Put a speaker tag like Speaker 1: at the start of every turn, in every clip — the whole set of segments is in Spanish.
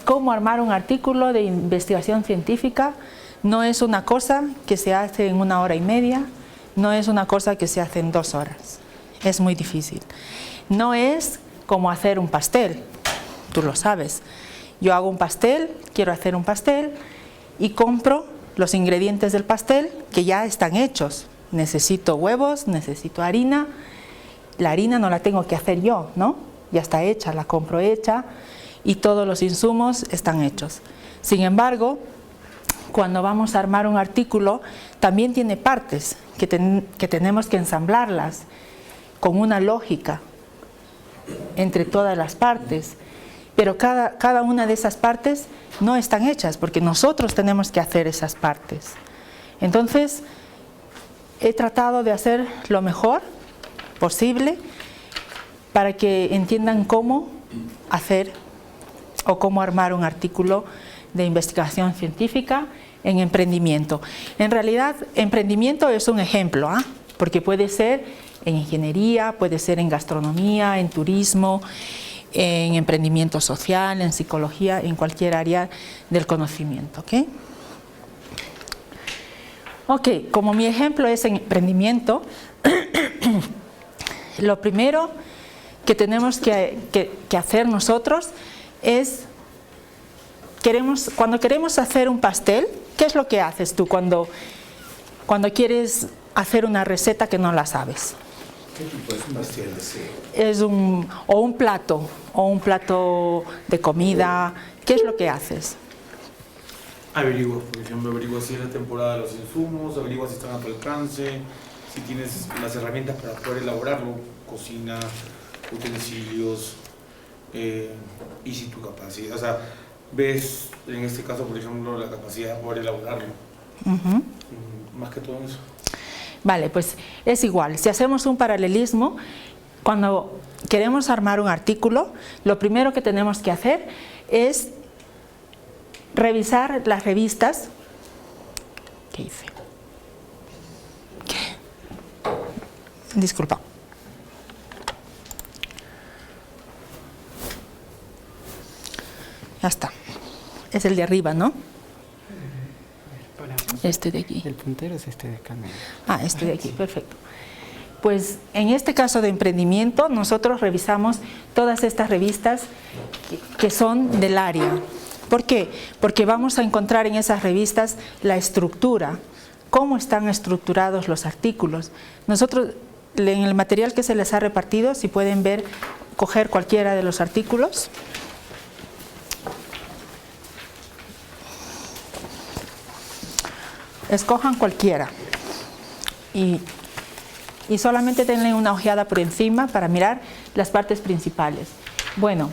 Speaker 1: cómo armar un artículo de investigación científica no es una cosa que se hace en 1 hora y media, no es una cosa que se hace en 2 horas. Es muy difícil. No es como hacer un pastel, tú lo sabes. Yo hago un pastel, quiero hacer un pastel y compro los ingredientes del pastel que ya están hechos. Necesito huevos, necesito harina. La harina no la tengo que hacer yo, ¿no? Ya está hecha, la compro hecha y todos los insumos están hechos. Sin embargo, cuando vamos a armar un artículo, también tiene partes que tenemos que ensamblarlas con una lógica entre todas las partes. Pero cada una de esas partes no están hechas porque nosotros tenemos que hacer esas partes. Entonces, he tratado de hacer lo mejor posible para que entiendan cómo hacer o cómo armar un artículo de investigación científica en emprendimiento. En realidad, emprendimiento es un ejemplo, porque puede ser en ingeniería, puede ser en gastronomía, en turismo, en emprendimiento social, en psicología, en cualquier área del conocimiento. Ok, como mi ejemplo es en emprendimiento, lo primero que tenemos que hacer nosotros es, cuando queremos hacer un pastel, ¿qué es lo que haces tú cuando quieres hacer una receta que no la sabes?
Speaker 2: ¿Qué tipo de pastel?
Speaker 1: Es un plato de comida. ¿Qué es lo que haces?
Speaker 2: Averiguas, por ejemplo, averiguas si es la temporada de los insumos, averiguas si están a tu alcance, si tienes las herramientas para poder elaborarlo, cocina, utensilios, y si tu capacidad, o sea, ves en este caso, por ejemplo, la capacidad de poder elaborarlo. Más que todo eso.
Speaker 1: Vale, pues es igual. Si hacemos un paralelismo, cuando queremos armar un artículo, lo primero que tenemos que hacer es revisar las revistas. ¿Qué hice? ¿Qué? Disculpa. Ya está. Es el de arriba, ¿no? Este de aquí.
Speaker 3: El puntero es este de acá.
Speaker 1: Este de aquí, perfecto. Pues en este caso de emprendimiento, nosotros revisamos todas estas revistas que son del área. ¿Por qué? Porque vamos a encontrar en esas revistas la estructura, cómo están estructurados los artículos. Nosotros, en el material que se les ha repartido, si pueden ver, coger cualquiera de los artículos. Escojan cualquiera y solamente denle una ojeada por encima para mirar las partes principales. Bueno,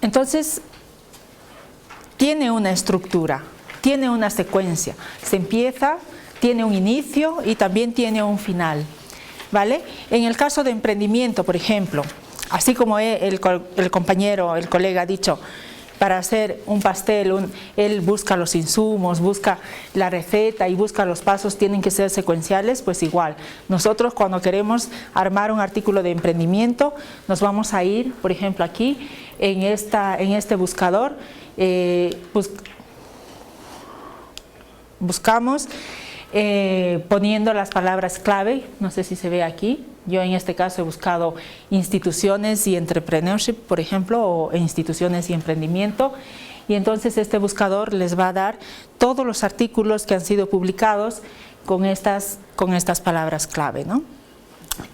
Speaker 1: entonces tiene una estructura, tiene una secuencia, se empieza, tiene un inicio y también tiene un final. ¿Vale? En el caso de emprendimiento, por ejemplo, así como el colega ha dicho, para hacer un pastel, él busca los insumos, busca la receta y busca los pasos, tienen que ser secuenciales, pues igual. Nosotros cuando queremos armar un artículo de emprendimiento, nos vamos a ir, por ejemplo, aquí, en este buscador, buscamos poniendo las palabras clave, no sé si se ve aquí. Yo en este caso he buscado instituciones y entrepreneurship, por ejemplo, o instituciones y emprendimiento, y entonces este buscador les va a dar todos los artículos que han sido publicados con estas palabras clave, ¿no?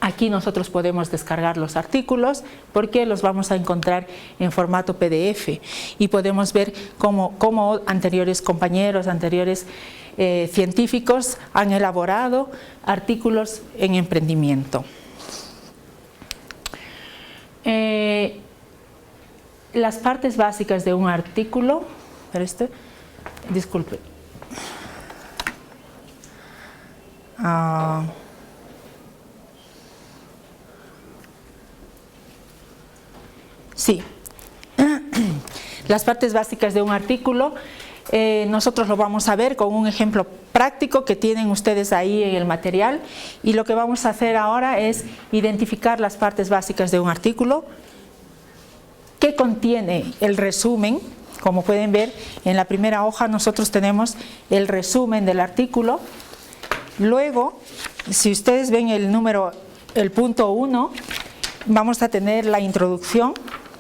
Speaker 1: Aquí nosotros podemos descargar los artículos porque los vamos a encontrar en formato PDF y podemos ver cómo anteriores compañeros, anteriores científicos han elaborado artículos en emprendimiento. Las partes básicas de un artículo, disculpe. Sí, las partes básicas de un artículo nosotros lo vamos a ver con un ejemplo práctico que tienen ustedes ahí en el material, y lo que vamos a hacer ahora es identificar las partes básicas de un artículo. ¿Qué contiene el resumen? Como pueden ver, en la primera hoja nosotros tenemos el resumen del artículo. Luego, si ustedes ven el punto 1, vamos a tener la introducción.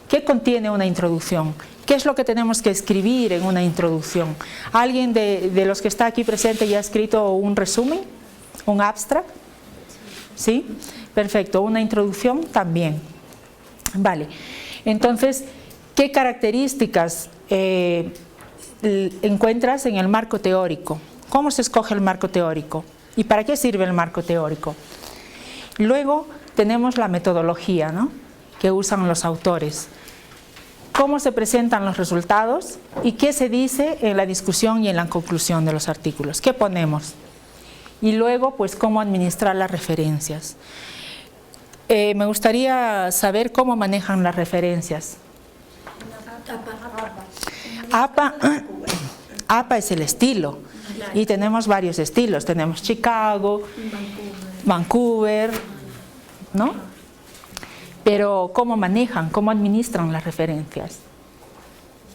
Speaker 1: ¿Qué contiene una introducción? ¿Qué es lo que tenemos que escribir en una introducción? ¿Alguien de los que está aquí presente ya ha escrito un resumen? ¿Un abstract? ¿Sí? Perfecto. ¿Una introducción? También. Vale. Entonces, ¿qué características encuentras en el marco teórico? ¿Cómo se escoge el marco teórico? ¿Y para qué sirve el marco teórico? Luego tenemos la metodología, ¿no?, que usan los autores. ¿Cómo se presentan los resultados? ¿Y qué se dice en la discusión y en la conclusión de los artículos? ¿Qué ponemos? Y luego, pues, cómo administrar las referencias. Me gustaría saber cómo manejan las referencias. APA es el estilo, y tenemos varios estilos. Tenemos Chicago, Vancouver, ¿no? Pero ¿cómo manejan, cómo administran las referencias?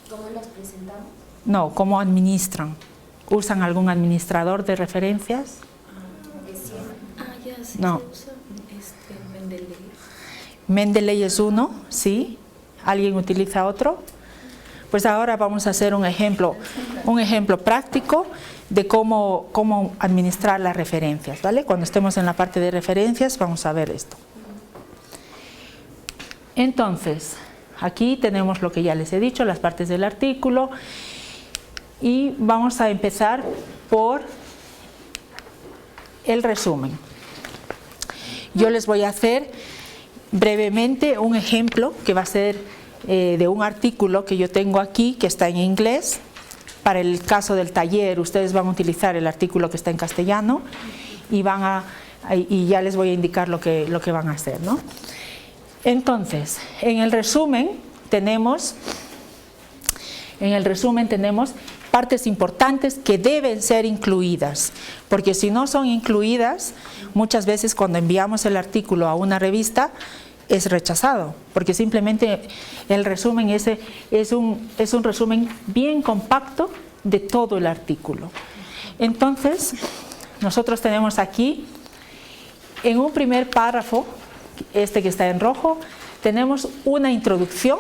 Speaker 3: ¿Cómo las presentamos?
Speaker 1: No, ¿cómo administran? ¿Usan algún administrador de referencias?
Speaker 3: Ya, sí,
Speaker 1: no.
Speaker 3: se usa Mendeley.
Speaker 1: Mendeley es uno, ¿sí? ¿Alguien utiliza otro? Pues ahora vamos a hacer un ejemplo práctico de cómo administrar las referencias, ¿vale? Cuando estemos en la parte de referencias vamos a ver esto. Entonces, aquí tenemos lo que ya les he dicho, las partes del artículo, y vamos a empezar por el resumen. Yo les voy a hacer brevemente un ejemplo que va a ser de un artículo que yo tengo aquí, que está en inglés. Para el caso del taller, ustedes van a utilizar el artículo que está en castellano y ya les voy a indicar lo que van a hacer, ¿no? Entonces, en el resumen tenemos partes importantes que deben ser incluidas, porque si no son incluidas, muchas veces cuando enviamos el artículo a una revista es rechazado, porque simplemente el resumen es un resumen bien compacto de todo el artículo. Entonces, nosotros tenemos aquí, en un primer párrafo, este que está en rojo, tenemos una introducción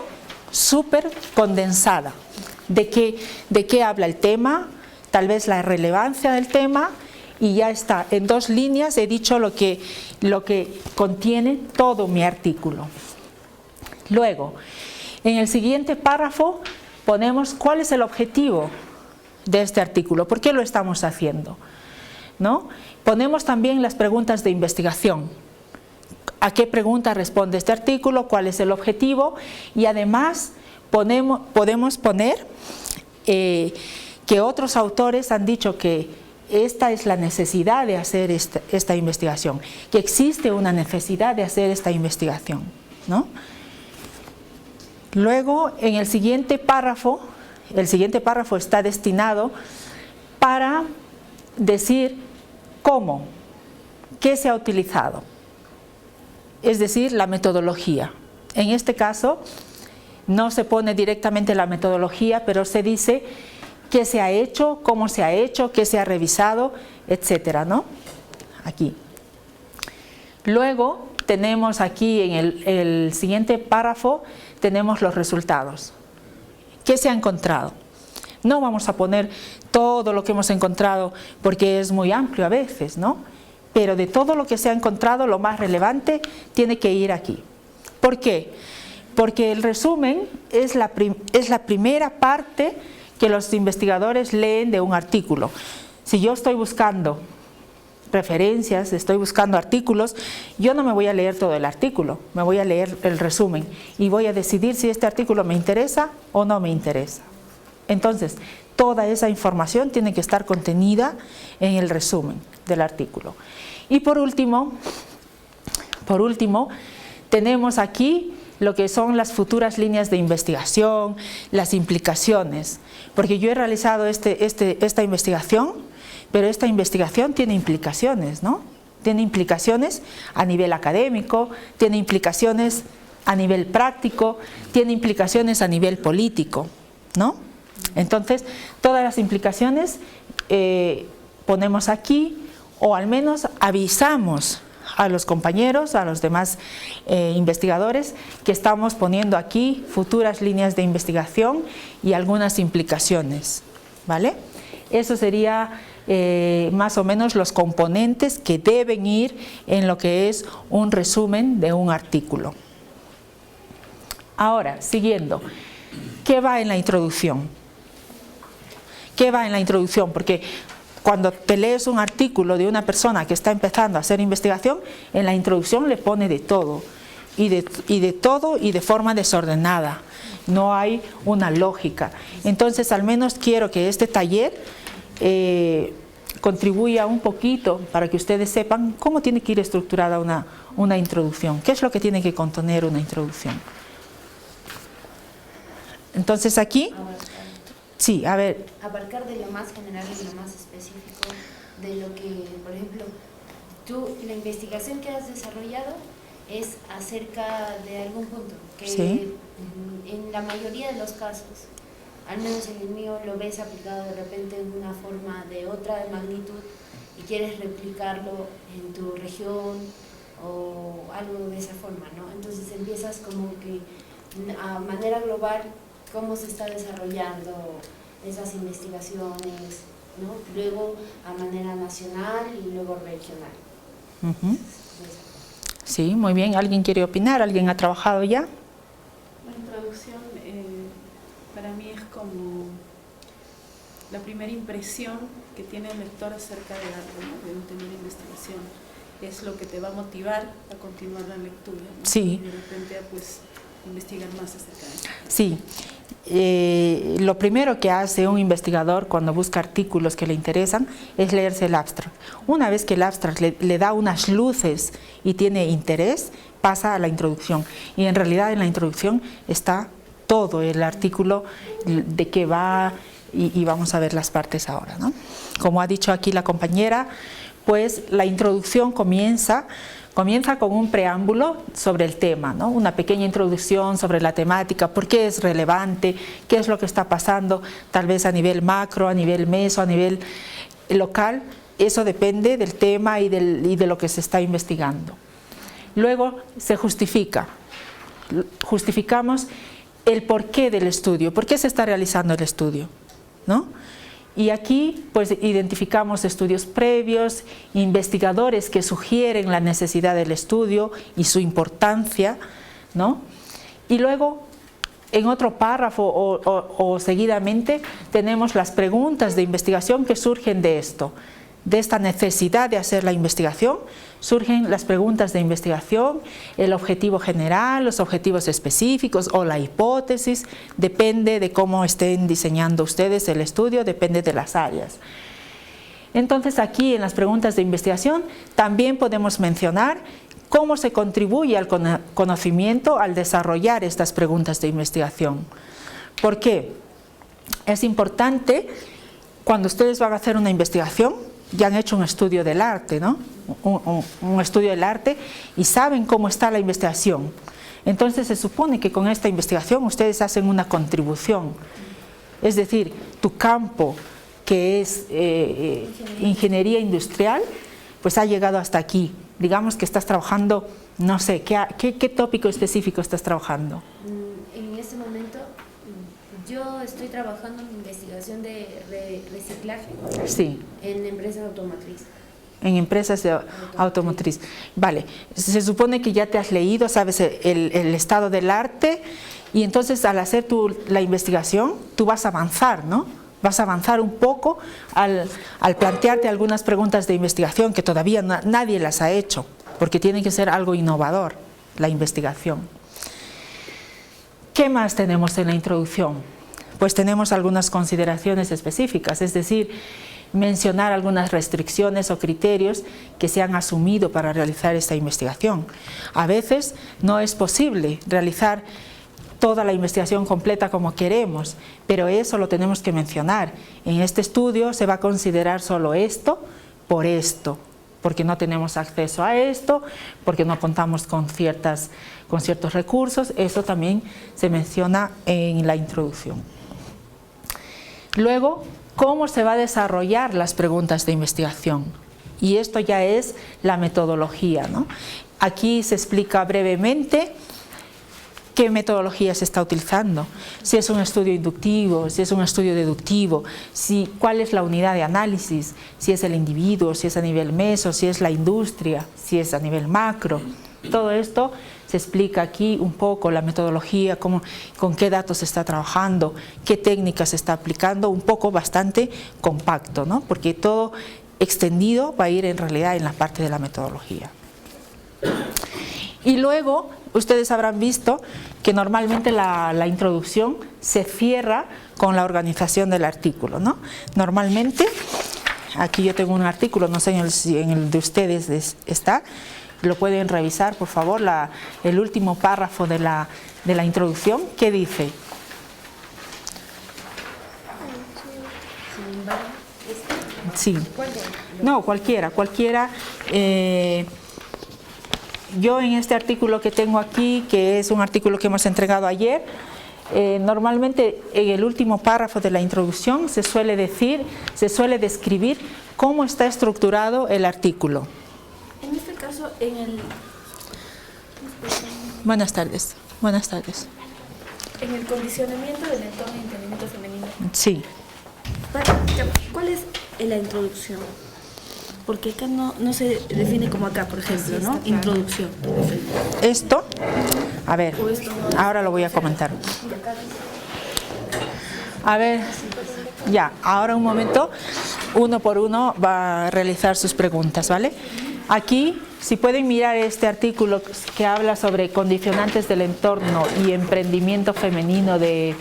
Speaker 1: súper condensada de qué habla el tema, tal vez la relevancia del tema, y ya está, en 2 líneas he dicho lo que contiene todo mi artículo. Luego, en el siguiente párrafo ponemos cuál es el objetivo de este artículo, por qué lo estamos haciendo, ¿no? Ponemos también las preguntas de investigación. ¿A qué pregunta responde este artículo? ¿Cuál es el objetivo? Y además podemos poner que otros autores han dicho que esta es la necesidad de hacer esta investigación, que existe una necesidad de hacer esta investigación, ¿no? Luego, en el siguiente párrafo está destinado para decir cómo, qué se ha utilizado. Es decir, la metodología. En este caso no se pone directamente la metodología, pero se dice qué se ha hecho, cómo se ha hecho, qué se ha revisado, etcétera, ¿no? Aquí. Luego tenemos aquí en el siguiente párrafo, tenemos los resultados. ¿Qué se ha encontrado? No vamos a poner todo lo que hemos encontrado porque es muy amplio a veces, ¿no? Pero de todo lo que se ha encontrado, lo más relevante tiene que ir aquí. ¿Por qué? Porque el resumen es la primera parte que los investigadores leen de un artículo. Si yo estoy buscando referencias, estoy buscando artículos, yo no me voy a leer todo el artículo, me voy a leer el resumen y voy a decidir si este artículo me interesa o no me interesa. Entonces, toda esa información tiene que estar contenida en el resumen del artículo. Y por último, tenemos aquí lo que son las futuras líneas de investigación, las implicaciones, porque yo he realizado esta investigación, pero esta investigación tiene implicaciones, ¿no? Tiene implicaciones a nivel académico, tiene implicaciones a nivel práctico, tiene implicaciones a nivel político, ¿no? Entonces, todas las implicaciones ponemos aquí, o al menos avisamos a los compañeros, a los demás investigadores, que estamos poniendo aquí futuras líneas de investigación y algunas implicaciones, ¿vale? Eso sería más o menos los componentes que deben ir en lo que es un resumen de un artículo. Ahora, siguiendo, ¿qué va en la introducción? ¿Qué va en la introducción? Porque cuando te lees un artículo de una persona que está empezando a hacer investigación, en la introducción le pone de todo, y de forma desordenada. No hay una lógica. Entonces, al menos quiero que este taller contribuya un poquito para que ustedes sepan cómo tiene que ir estructurada una introducción. ¿Qué es lo que tiene que contener una introducción? Entonces aquí, sí, a ver.
Speaker 3: Abarcar de lo más general y lo más específico de lo que, por ejemplo, la investigación que has desarrollado es acerca de algún punto, que
Speaker 1: sí,
Speaker 3: en la mayoría de los casos, al menos en el mío, lo ves aplicado de repente en una forma de otra magnitud y quieres replicarlo en tu región o algo de esa forma, ¿no? Entonces empiezas como que a manera global cómo se está desarrollando esas investigaciones, ¿no? Luego a manera nacional y luego regional.
Speaker 1: Sí, muy bien. ¿Alguien quiere opinar? ¿Alguien ha trabajado ya?
Speaker 4: La introducción para mí es como la primera impresión que tiene el lector acerca de algo, ¿no? De tener investigación. Es lo que te va a motivar a continuar la lectura, ¿no?
Speaker 1: Sí.
Speaker 4: Y de repente pues investigar más acerca de eso.
Speaker 1: Sí. Lo primero que hace un investigador cuando busca artículos que le interesan es leerse el abstract. Una vez que el abstract le da unas luces y tiene interés, pasa a la introducción. Y en realidad en la introducción está todo el artículo de qué va y vamos a ver las partes ahora, ¿no? Como ha dicho aquí la compañera, pues la introducción comienza con un preámbulo sobre el tema, ¿no? Una pequeña introducción sobre la temática, por qué es relevante, qué es lo que está pasando, tal vez a nivel macro, a nivel meso, a nivel local. Eso depende del tema y de lo que se está investigando. Luego se justificamos el porqué del estudio, por qué se está realizando el estudio, ¿no? Y aquí pues identificamos estudios previos, investigadores que sugieren la necesidad del estudio y su importancia, ¿no? Y luego en otro párrafo o seguidamente tenemos las preguntas de investigación que surgen de esto. De esta necesidad de hacer la investigación surgen las preguntas de investigación, el objetivo general, los objetivos específicos o la hipótesis, depende de cómo estén diseñando ustedes el estudio, depende de las áreas. Entonces aquí en las preguntas de investigación también podemos mencionar cómo se contribuye al conocimiento al desarrollar estas preguntas de investigación. ¿Por qué? Es importante cuando ustedes van a hacer una investigación, ya han hecho un estudio del arte, ¿no? Un estudio del arte y saben cómo está la investigación. Entonces se supone que con esta investigación ustedes hacen una contribución. Es decir, tu campo, que es ingeniería industrial, pues ha llegado hasta aquí. Digamos que estás trabajando, no sé, ¿qué tópico específico estás trabajando?
Speaker 3: En este momento yo estoy trabajando en investigación de reciclaje,
Speaker 1: sí,
Speaker 3: en empresa automotriz.
Speaker 1: En empresas de automotriz. Vale, se supone que ya te has leído, sabes el estado del arte y entonces al hacer la investigación tú vas a avanzar, ¿no? Vas a avanzar un poco al plantearte algunas preguntas de investigación que todavía nadie las ha hecho, porque tiene que ser algo innovador la investigación. ¿Qué más tenemos en la introducción? Pues tenemos algunas consideraciones específicas, es decir, mencionar algunas restricciones o criterios que se han asumido para realizar esta investigación. A veces no es posible realizar toda la investigación completa como queremos, pero eso lo tenemos que mencionar. En este estudio se va a considerar solo esto por esto, porque no tenemos acceso a esto, porque no contamos con ciertos recursos. Eso también se menciona en la introducción. Luego, ¿cómo se va a desarrollar las preguntas de investigación? Y esto ya es la metodología, ¿no? Aquí se explica brevemente qué metodología se está utilizando, si es un estudio inductivo, si es un estudio deductivo, cuál es la unidad de análisis, si es el individuo, si es a nivel meso, si es la industria, si es a nivel macro. Todo esto se explica aquí un poco, la metodología, con qué datos se está trabajando, qué técnicas se está aplicando, un poco bastante compacto, ¿no? Porque todo extendido va a ir en realidad en la parte de la metodología. Y luego, ustedes habrán visto que normalmente la introducción se cierra con la organización del artículo, ¿no? Normalmente, aquí yo tengo un artículo, no sé si en el de ustedes está, lo pueden revisar, por favor, el último párrafo de la introducción, ¿qué dice? Sí, no, cualquiera. Yo en este artículo que tengo aquí, que es un artículo que hemos entregado ayer, normalmente en el último párrafo de la introducción se suele describir cómo está estructurado el artículo.
Speaker 5: En este caso,
Speaker 1: Buenas tardes.
Speaker 5: En el condicionamiento del entorno de entendimiento femenino.
Speaker 1: Sí.
Speaker 5: ¿Cuál es la introducción? Porque acá no se define como acá, por ejemplo, ¿no? Introducción.
Speaker 1: Esto, a ver, ahora lo voy a comentar. A ver, ya, ahora un momento, uno por uno va a realizar sus preguntas, ¿vale? Aquí, si pueden mirar este artículo que habla sobre condicionantes del entorno y emprendimiento femenino de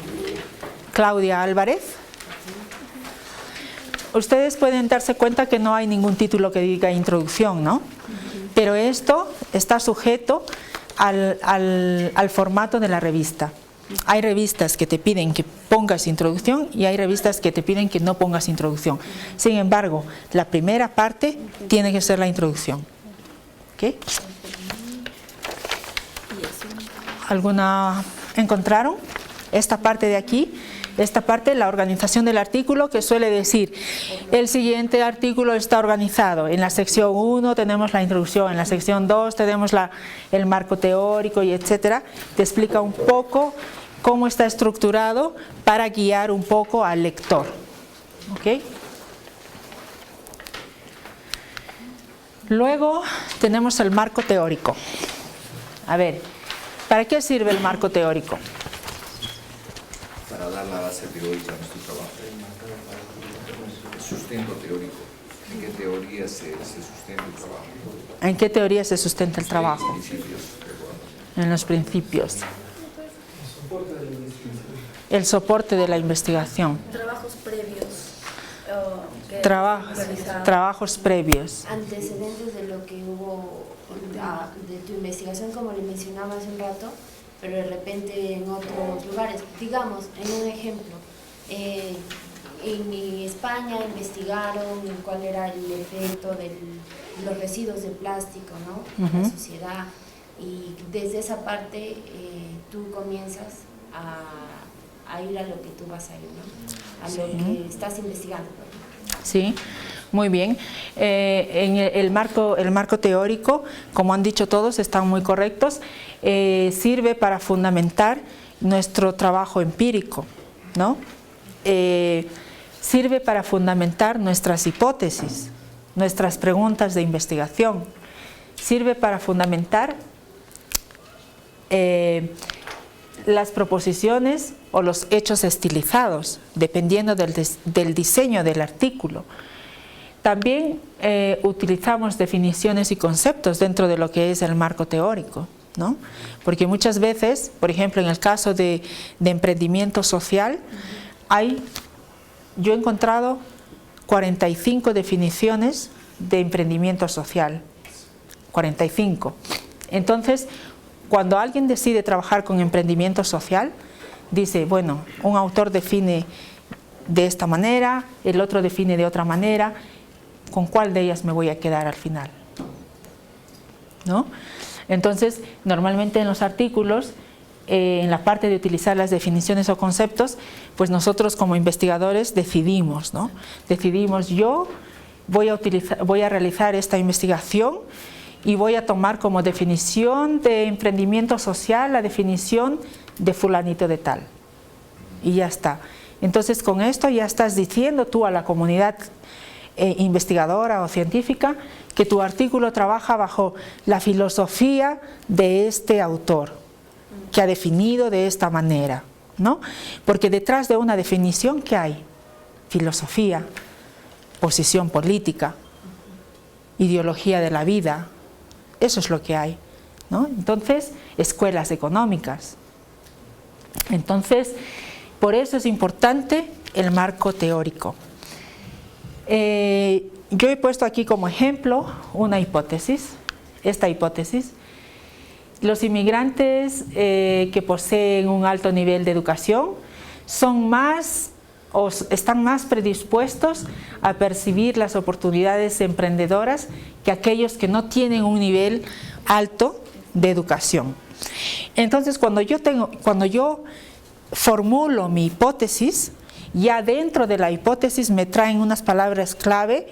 Speaker 1: Claudia Álvarez, ustedes pueden darse cuenta que no hay ningún título que diga introducción, ¿no? Pero esto está sujeto al formato de la revista. Hay revistas que te piden que pongas introducción y hay revistas que te piden que no pongas introducción. Sin embargo, la primera parte tiene que ser la introducción. ¿Ok? ¿Alguna encontraron? Esta parte de aquí. Esta parte, la organización del artículo, que suele decir, el siguiente artículo está organizado. En la sección 1 tenemos la introducción, en la sección 2 tenemos el marco teórico y etcétera. Te explica un poco cómo está estructurado para guiar un poco al lector. ¿Ok? Luego tenemos el marco teórico. A ver, ¿para qué sirve el marco teórico?
Speaker 6: Para dar la base teórica a nuestro trabajo. El sustento teórico. ¿En qué teoría se sustenta el trabajo?
Speaker 1: ¿En qué teoría se sustenta el trabajo? En los principios. El soporte de la investigación.
Speaker 5: Trabajos previos.
Speaker 1: Trabajos previos.
Speaker 3: Antecedentes de lo que hubo, de tu investigación, como le mencionaba hace un rato, pero de repente en otros lugares. Digamos, en un ejemplo, en España investigaron cuál era el efecto de los residuos de plástico, ¿no? En la sociedad, y desde esa parte tú comienzas a ir a lo que tú vas a ir, ¿no? A lo que estás investigando.
Speaker 1: Sí, muy bien. En el marco teórico, como han dicho todos, están muy correctos, sirve para fundamentar nuestro trabajo empírico, ¿no? Sirve para fundamentar nuestras hipótesis, nuestras preguntas de investigación, sirve para fundamentar las proposiciones o los hechos estilizados, dependiendo del diseño del artículo. También utilizamos definiciones y conceptos dentro de lo que es el marco teórico, ¿no? Porque muchas veces, por ejemplo, en el caso de emprendimiento social, yo he encontrado 45 definiciones de emprendimiento social. 45. Entonces, cuando alguien decide trabajar con emprendimiento social, dice, bueno, un autor define de esta manera, el otro define de otra manera, ¿con cuál de ellas me voy a quedar al final? ¿No? Entonces, normalmente en los artículos, en la parte de utilizar las definiciones o conceptos, pues nosotros como investigadores decidimos, ¿no? Decidimos, yo voy a realizar esta investigación y voy a tomar como definición de emprendimiento social la definición de fulanito de tal. Y ya está. Entonces, con esto ya estás diciendo tú a la comunidad investigadora o científica que tu artículo trabaja bajo la filosofía de este autor, que ha definido de esta manera, ¿no? Porque detrás de una definición, ¿qué hay? Filosofía, posición política, ideología de la vida, eso es lo que hay, ¿no? Entonces, escuelas económicas. Entonces, por eso es importante el marco teórico. Yo he puesto aquí como ejemplo una hipótesis, esta hipótesis. Los inmigrantes que poseen un alto nivel de educación son más o están más predispuestos a percibir las oportunidades emprendedoras que aquellos que no tienen un nivel alto de educación. Entonces, cuando yo formulo mi hipótesis, ya dentro de la hipótesis me traen unas palabras clave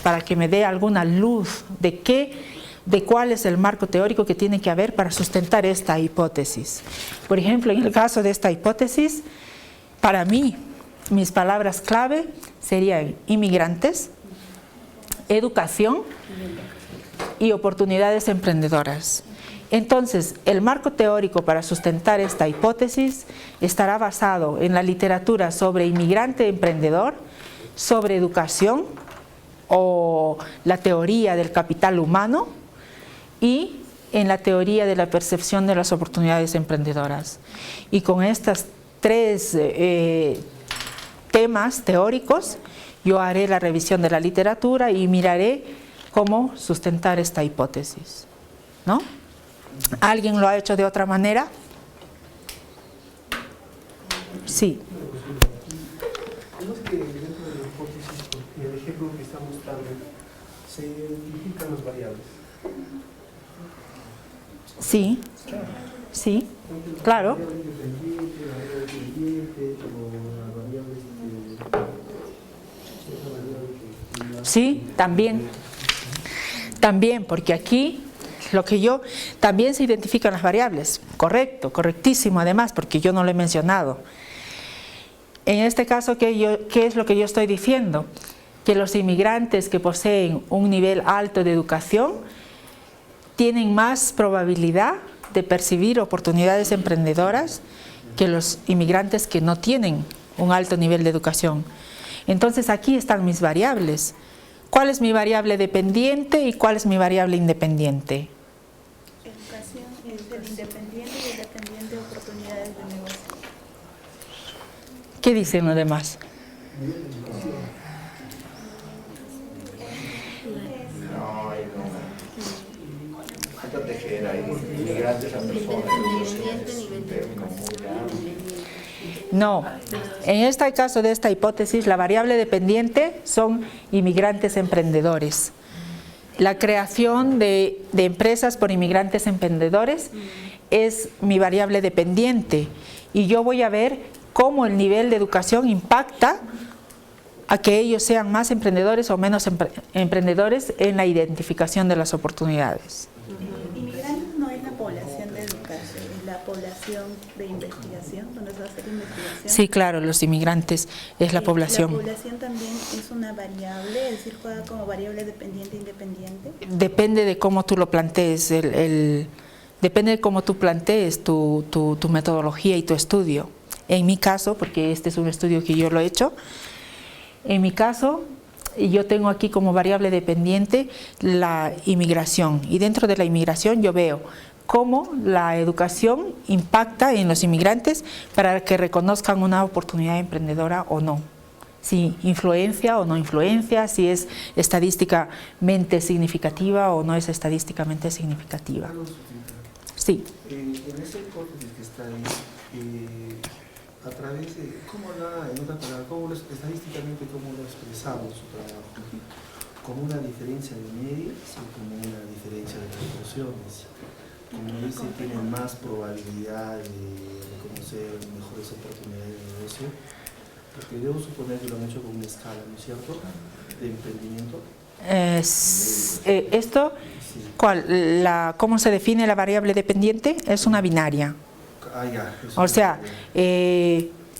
Speaker 1: para que me dé alguna luz de cuál es el marco teórico que tiene que haber para sustentar esta hipótesis. Por ejemplo, en el caso de esta hipótesis, para mí, mis palabras clave serían inmigrantes, educación y oportunidades emprendedoras. Entonces, el marco teórico para sustentar esta hipótesis estará basado en la literatura sobre inmigrante emprendedor, sobre educación o la teoría del capital humano y en la teoría de la percepción de las oportunidades emprendedoras. Y con estos tres temas teóricos, yo haré la revisión de la literatura y miraré cómo sustentar esta hipótesis, ¿no? ¿Alguien lo ha hecho de otra manera? Sí.
Speaker 7: Vemos que dentro de la hipótesis, en el ejemplo que está mostrando, se identifican las variables.
Speaker 1: Sí, sí, claro. Sí, también. También, porque aquí también se identifican las variables, correcto, correctísimo además, porque yo no lo he mencionado. En este caso, ¿qué es lo que yo estoy diciendo? Que los inmigrantes que poseen un nivel alto de educación tienen más probabilidad de percibir oportunidades emprendedoras que los inmigrantes que no tienen un alto nivel de educación. Entonces aquí están mis variables. ¿Cuál es mi variable dependiente y cuál es mi variable independiente?
Speaker 4: Educación es el independiente y el dependiente de oportunidades de negocio.
Speaker 1: ¿Qué dicen los demás? No, en este caso de esta hipótesis, la variable dependiente son inmigrantes emprendedores. La creación de empresas por inmigrantes emprendedores es mi variable dependiente y yo voy a ver cómo el nivel de educación impacta a que ellos sean más emprendedores o menos emprendedores en la identificación de las oportunidades.
Speaker 4: Inmigrantes no es la población de educación, es la población de investigación, donde se va a hacer investigación.
Speaker 1: Sí, claro, los inmigrantes es la población.
Speaker 4: ¿La población también es una variable, es decir, juega como variable dependiente e independiente?
Speaker 1: Depende de cómo tú lo plantees, depende de cómo tú plantees tu metodología y tu estudio. En mi caso, porque este es un estudio que yo lo he hecho, en mi caso, yo tengo aquí como variable dependiente la inmigración y dentro de la inmigración yo veo cómo la educación impacta en los inmigrantes para que reconozcan una oportunidad emprendedora o no. si influencia o no influencia, si es estadísticamente significativa o no es estadísticamente significativa. Sí.
Speaker 7: En ese hipótesis que está ahí, a través de, estadísticamente, ¿cómo lo ha expresado su trabajo? ¿Como una diferencia de medias o como una diferencia de proporciones? Como dice, tienen más probabilidad de reconocer mejores oportunidades de negocio, porque debo suponer que lo han hecho con una escala, ¿no es cierto?, de emprendimiento.
Speaker 1: Esto, ¿cómo se define la variable dependiente? Es una binaria. O sea,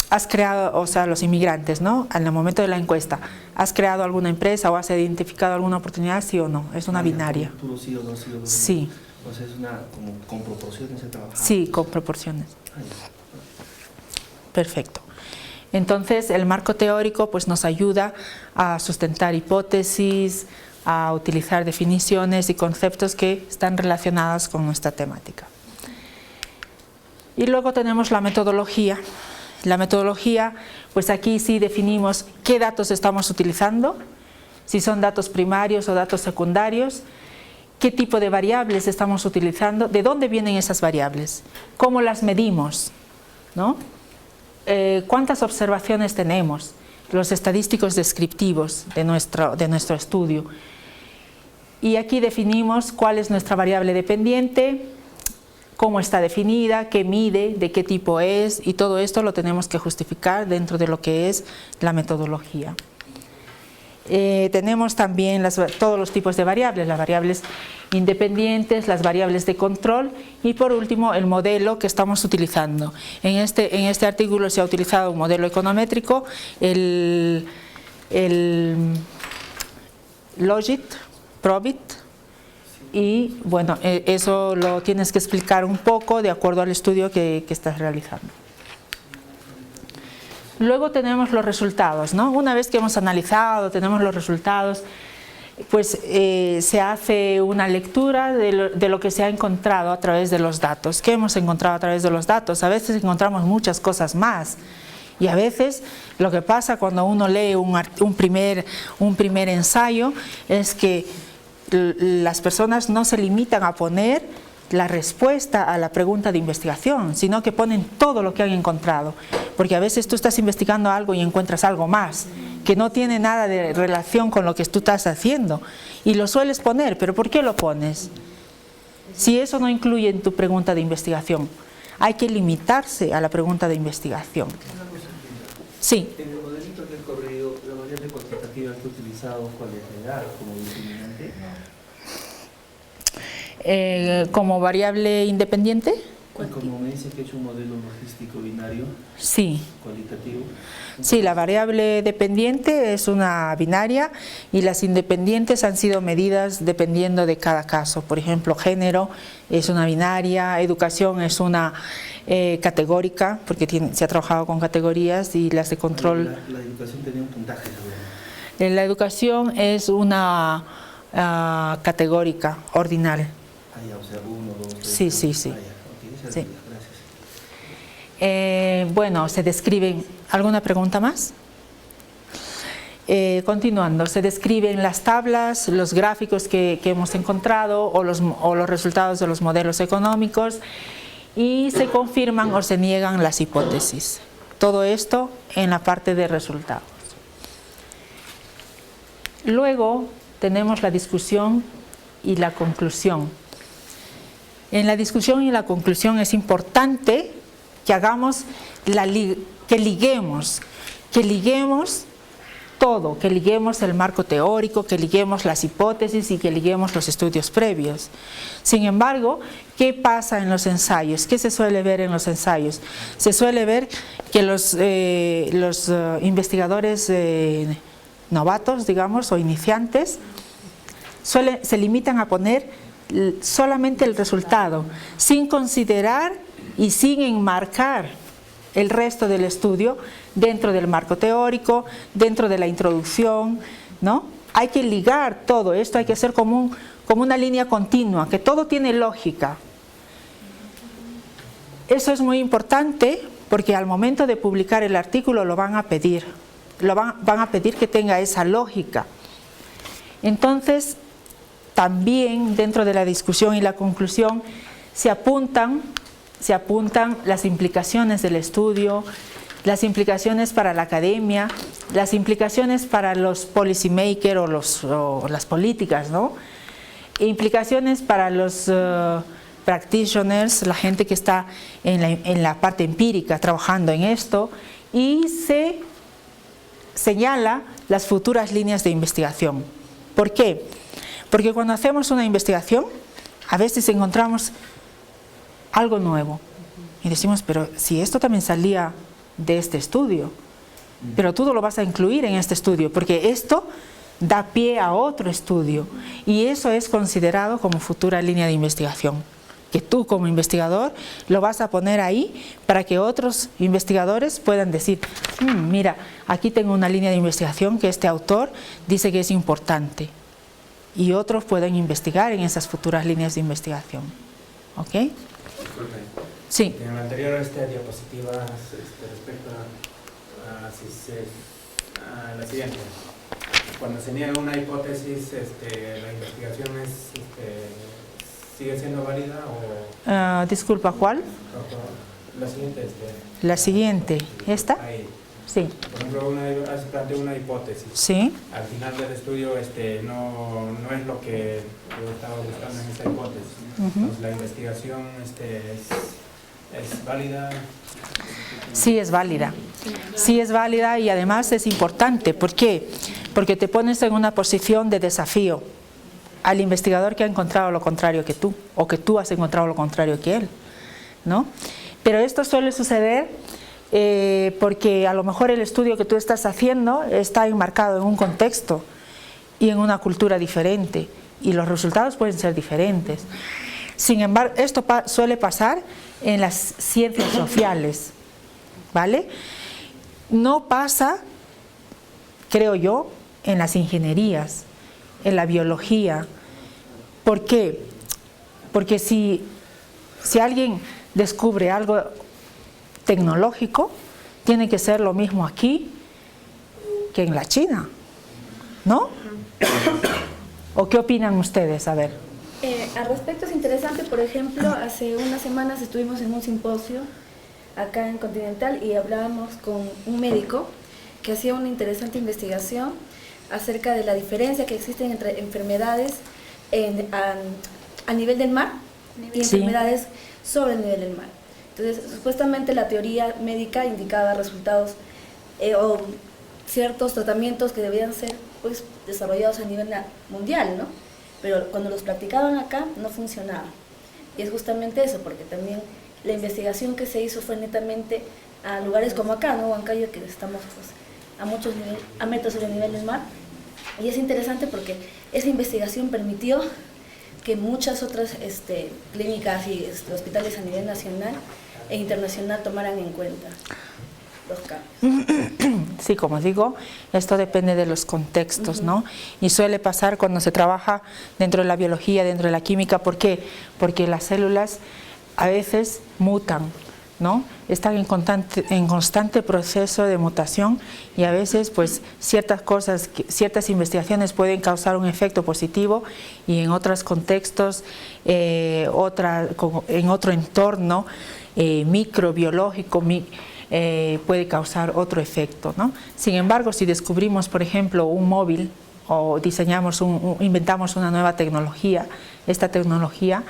Speaker 1: has creado, o sea, los inmigrantes, ¿no? En el momento de la encuesta, ¿has creado alguna empresa o has identificado alguna oportunidad, sí o no? Es una binaria.
Speaker 7: ¿Puro sí o no, sí o no?
Speaker 1: Sí.
Speaker 7: O sea, es una, como con proporciones se trabaja.
Speaker 1: Sí, con proporciones. Perfecto. Entonces, el marco teórico pues, nos ayuda a sustentar hipótesis, a utilizar definiciones y conceptos que están relacionados con nuestra temática. Y luego tenemos la metodología. La metodología, pues aquí sí definimos qué datos estamos utilizando, si son datos primarios o datos secundarios, qué tipo de variables estamos utilizando, de dónde vienen esas variables, cómo las medimos, ¿no? Cuántas observaciones tenemos, los estadísticos descriptivos de nuestro estudio. Y aquí definimos cuál es nuestra variable dependiente, cómo está definida, qué mide, de qué tipo es, y todo esto lo tenemos que justificar dentro de lo que es la metodología. Tenemos también todos los tipos de variables, las variables independientes, las variables de control y por último el modelo que estamos utilizando. En este artículo se ha utilizado un modelo econométrico, el Logit, Probit, y bueno, eso lo tienes que explicar un poco de acuerdo al estudio que estás realizando. Luego tenemos los resultados, ¿no? Una vez que hemos analizado, tenemos los resultados, pues se hace una lectura de lo que se ha encontrado a través de los datos. ¿Qué hemos encontrado a través de los datos? A veces encontramos muchas cosas más y a veces lo que pasa cuando uno lee un primer ensayo es que las personas no se limitan a poner la respuesta a la pregunta de investigación, sino que ponen todo lo que han encontrado, porque a veces tú estás investigando algo y encuentras algo más que no tiene nada de relación con lo que tú estás haciendo y lo sueles poner, pero ¿por qué lo pones? Si eso no incluye en tu pregunta de investigación, hay que limitarse a la pregunta de investigación. Sí.
Speaker 7: En el modelito que he corrido, la variable cuantitativa que he utilizado, ¿cuál es la edad como determinante?
Speaker 1: ¿Como variable independiente?
Speaker 7: Como me dice que he hecho un modelo logístico binario,
Speaker 1: sí.
Speaker 7: Cualitativo.
Speaker 1: Sí, la variable dependiente es una binaria y las independientes han sido medidas dependiendo de cada caso. Por ejemplo, género es una binaria, educación es una categórica, porque se ha trabajado con categorías, y las de control.
Speaker 7: La educación tenía un puntaje, seguro.
Speaker 1: La educación es una categórica, ordinal.
Speaker 7: O sea, 1, 2, 3.
Speaker 1: Sí, sí, sí.
Speaker 7: Okay,
Speaker 1: sí.
Speaker 7: Gracias.
Speaker 1: Bueno, se describen. ¿Alguna pregunta más? Continuando, se describen las tablas, los gráficos que hemos encontrado o los resultados de los modelos económicos y se confirman o se niegan las hipótesis. Todo esto en la parte de resultados. Luego tenemos la discusión y la conclusión. En la discusión y la conclusión es importante que hagamos que liguemos todo, que liguemos el marco teórico, que liguemos las hipótesis y que liguemos los estudios previos. Sin embargo, ¿qué pasa en los ensayos? ¿Qué se suele ver en los ensayos? Se suele ver que los investigadores novatos, digamos, o iniciantes, se limitan a poner solamente el resultado, sin considerar y sin enmarcar el resto del estudio dentro del marco teórico, dentro de la introducción, ¿no? Hay que ligar todo esto, hay que hacer como una línea continua, que todo tiene lógica. Eso es muy importante porque al momento de publicar el artículo lo van a pedir. van a pedir que tenga esa lógica. Entonces, también dentro de la discusión y la conclusión se apuntan las implicaciones del estudio, las implicaciones para la academia, las implicaciones para los policy makers o las políticas, ¿no? Implicaciones para los practitioners, la gente que está en la parte empírica trabajando en esto, y se señala las futuras líneas de investigación. ¿Por qué? Porque cuando hacemos una investigación, a veces encontramos algo nuevo y decimos, pero si esto también salía de este estudio, pero tú lo vas a incluir en este estudio, porque esto da pie a otro estudio, y eso es considerado como futura línea de investigación, que tú como investigador lo vas a poner ahí para que otros investigadores puedan decir, mira, aquí tengo una línea de investigación que este autor dice que es importante, y otros pueden investigar en esas futuras líneas de investigación. ¿Ok?
Speaker 8: Disculpe.
Speaker 1: Sí.
Speaker 8: En la anterior diapositiva respecto a la siguiente. Cuando se niega una hipótesis, la investigación ¿sigue siendo válida o...?
Speaker 1: Disculpa, ¿cuál?
Speaker 8: La siguiente.
Speaker 1: La siguiente, ¿esta?
Speaker 8: Ahí.
Speaker 1: Sí.
Speaker 8: Por ejemplo, se plantea una hipótesis.
Speaker 1: Sí.
Speaker 8: Al final del estudio no es lo que yo estaba buscando en esa hipótesis. Entonces, la investigación es válida.
Speaker 1: Sí, es válida. Sí, es válida, y además es importante. ¿Por qué? Porque te pones en una posición de desafío al investigador que ha encontrado lo contrario que tú, o que tú has encontrado lo contrario que él, ¿no? Pero esto suele suceder porque a lo mejor el estudio que tú estás haciendo está enmarcado en un contexto y en una cultura diferente, y los resultados pueden ser diferentes. Sin embargo, esto suele pasar en las ciencias sociales, ¿vale? No pasa, creo yo, en las ingenierías, en la biología. ¿Por qué? Porque si alguien descubre algo tecnológico, tiene que ser lo mismo aquí que en la China, ¿no? ¿O qué opinan ustedes? A ver.
Speaker 5: Al respecto es interesante, por ejemplo, hace unas semanas estuvimos en un simposio acá en Continental y hablábamos con un médico que hacía una interesante investigación acerca de la diferencia que existe entre enfermedades a nivel del mar y enfermedades sobre el nivel del mar. Entonces, supuestamente la teoría médica indicaba resultados o ciertos tratamientos que debían ser pues desarrollados a nivel mundial, ¿no? Pero cuando los practicaban acá no funcionaba. Y es justamente eso, porque también la investigación que se hizo fue netamente a lugares como acá, ¿no? Huancayo, que estamos pues, a metros sobre el nivel del mar. Y es interesante porque esa investigación permitió que muchas otras clínicas y hospitales a nivel nacional e internacional tomaran en cuenta los cambios.
Speaker 1: Sí, como digo, esto depende de los contextos, ¿no? Y suele pasar cuando se trabaja dentro de la biología, dentro de la química. ¿Por qué? Porque las células a veces mutan, ¿no? Están en constante proceso de mutación, y a veces pues ciertas investigaciones pueden causar un efecto positivo, y en otros contextos, en otro entorno microbiológico, puede causar otro efecto, ¿no? Sin embargo, si descubrimos, por ejemplo, un móvil, o inventamos una nueva tecnología, esta tecnología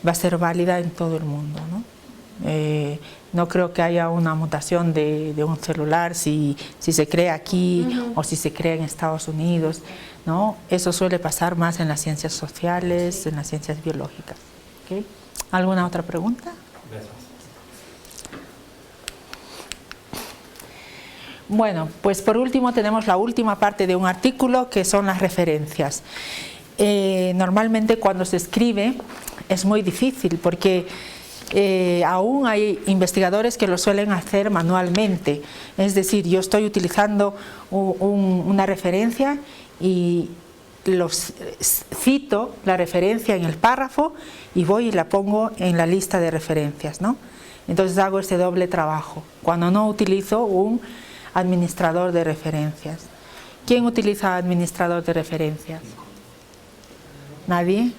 Speaker 1: va a ser válida en todo el mundo, ¿no? No creo que haya una mutación de un celular si se crea aquí o si se crea en Estados Unidos, ¿no? Eso suele pasar más en las ciencias sociales, en las ciencias biológicas. ¿Okay? ¿Alguna otra pregunta?
Speaker 8: Gracias.
Speaker 1: Bueno, pues por último tenemos la última parte de un artículo, que son las referencias. Normalmente cuando se escribe es muy difícil, porque aún hay investigadores que lo suelen hacer manualmente. Es decir, yo estoy utilizando una referencia y cito la referencia en el párrafo y voy y la pongo en la lista de referencias, ¿no? Entonces hago ese doble trabajo, cuando no utilizo un administrador de referencias. ¿Quién utiliza administrador de referencias? ¿Nadie?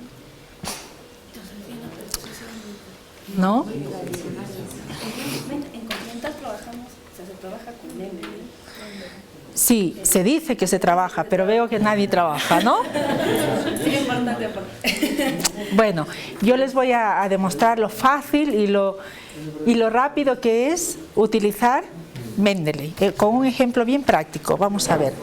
Speaker 1: ¿No?
Speaker 5: En Continental trabajamos, o sea, se trabaja con Mendeley.
Speaker 1: Sí, se dice que se trabaja, pero veo que nadie trabaja, ¿no?
Speaker 5: Sí, es importante aportar.
Speaker 1: Bueno, yo les voy a demostrar lo fácil y lo rápido que es utilizar Mendeley, con un ejemplo bien práctico. Vamos a ver.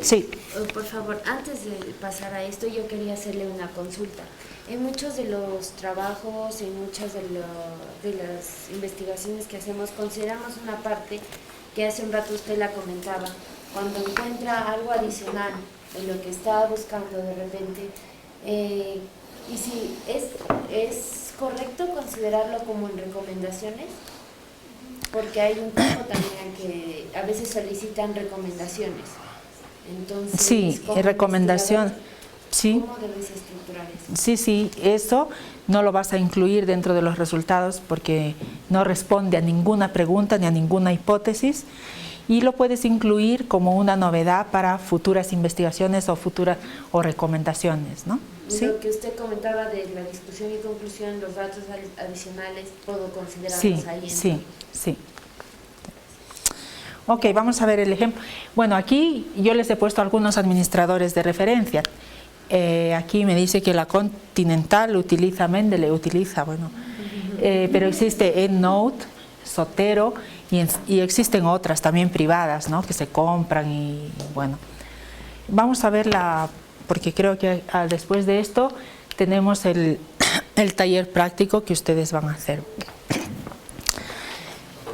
Speaker 1: Sí.
Speaker 3: Por favor, antes de pasar a esto, yo quería hacerle una consulta. En muchos de los trabajos, en muchas de las investigaciones que hacemos, consideramos una parte que hace un rato usted la comentaba, cuando encuentra algo adicional de lo que estaba buscando de repente, y si es correcto considerarlo como en recomendaciones, porque hay un campo también que a veces solicitan recomendaciones. Entonces,
Speaker 1: Sí, recomendación. Sí.
Speaker 3: ¿Cómo debes estructurar eso?
Speaker 1: Sí, sí, eso no lo vas a incluir dentro de los resultados porque no responde a ninguna pregunta ni a ninguna hipótesis, y lo puedes incluir como una novedad para futuras investigaciones o recomendaciones, ¿no? ¿Sí?
Speaker 3: Lo que usted comentaba de la discusión y conclusión, los datos adicionales, puedo considerarlos
Speaker 1: Sí,
Speaker 3: ahí.
Speaker 1: sí, sí. Ok, vamos a ver el ejemplo. Bueno, aquí yo les he puesto algunos administradores de referencia. Aquí me dice que la Continental utiliza Mendeley, pero existe EndNote, Zotero y existen otras también privadas, ¿no? Que se compran y bueno. Vamos a ver porque creo que después de esto tenemos el taller práctico que ustedes van a hacer.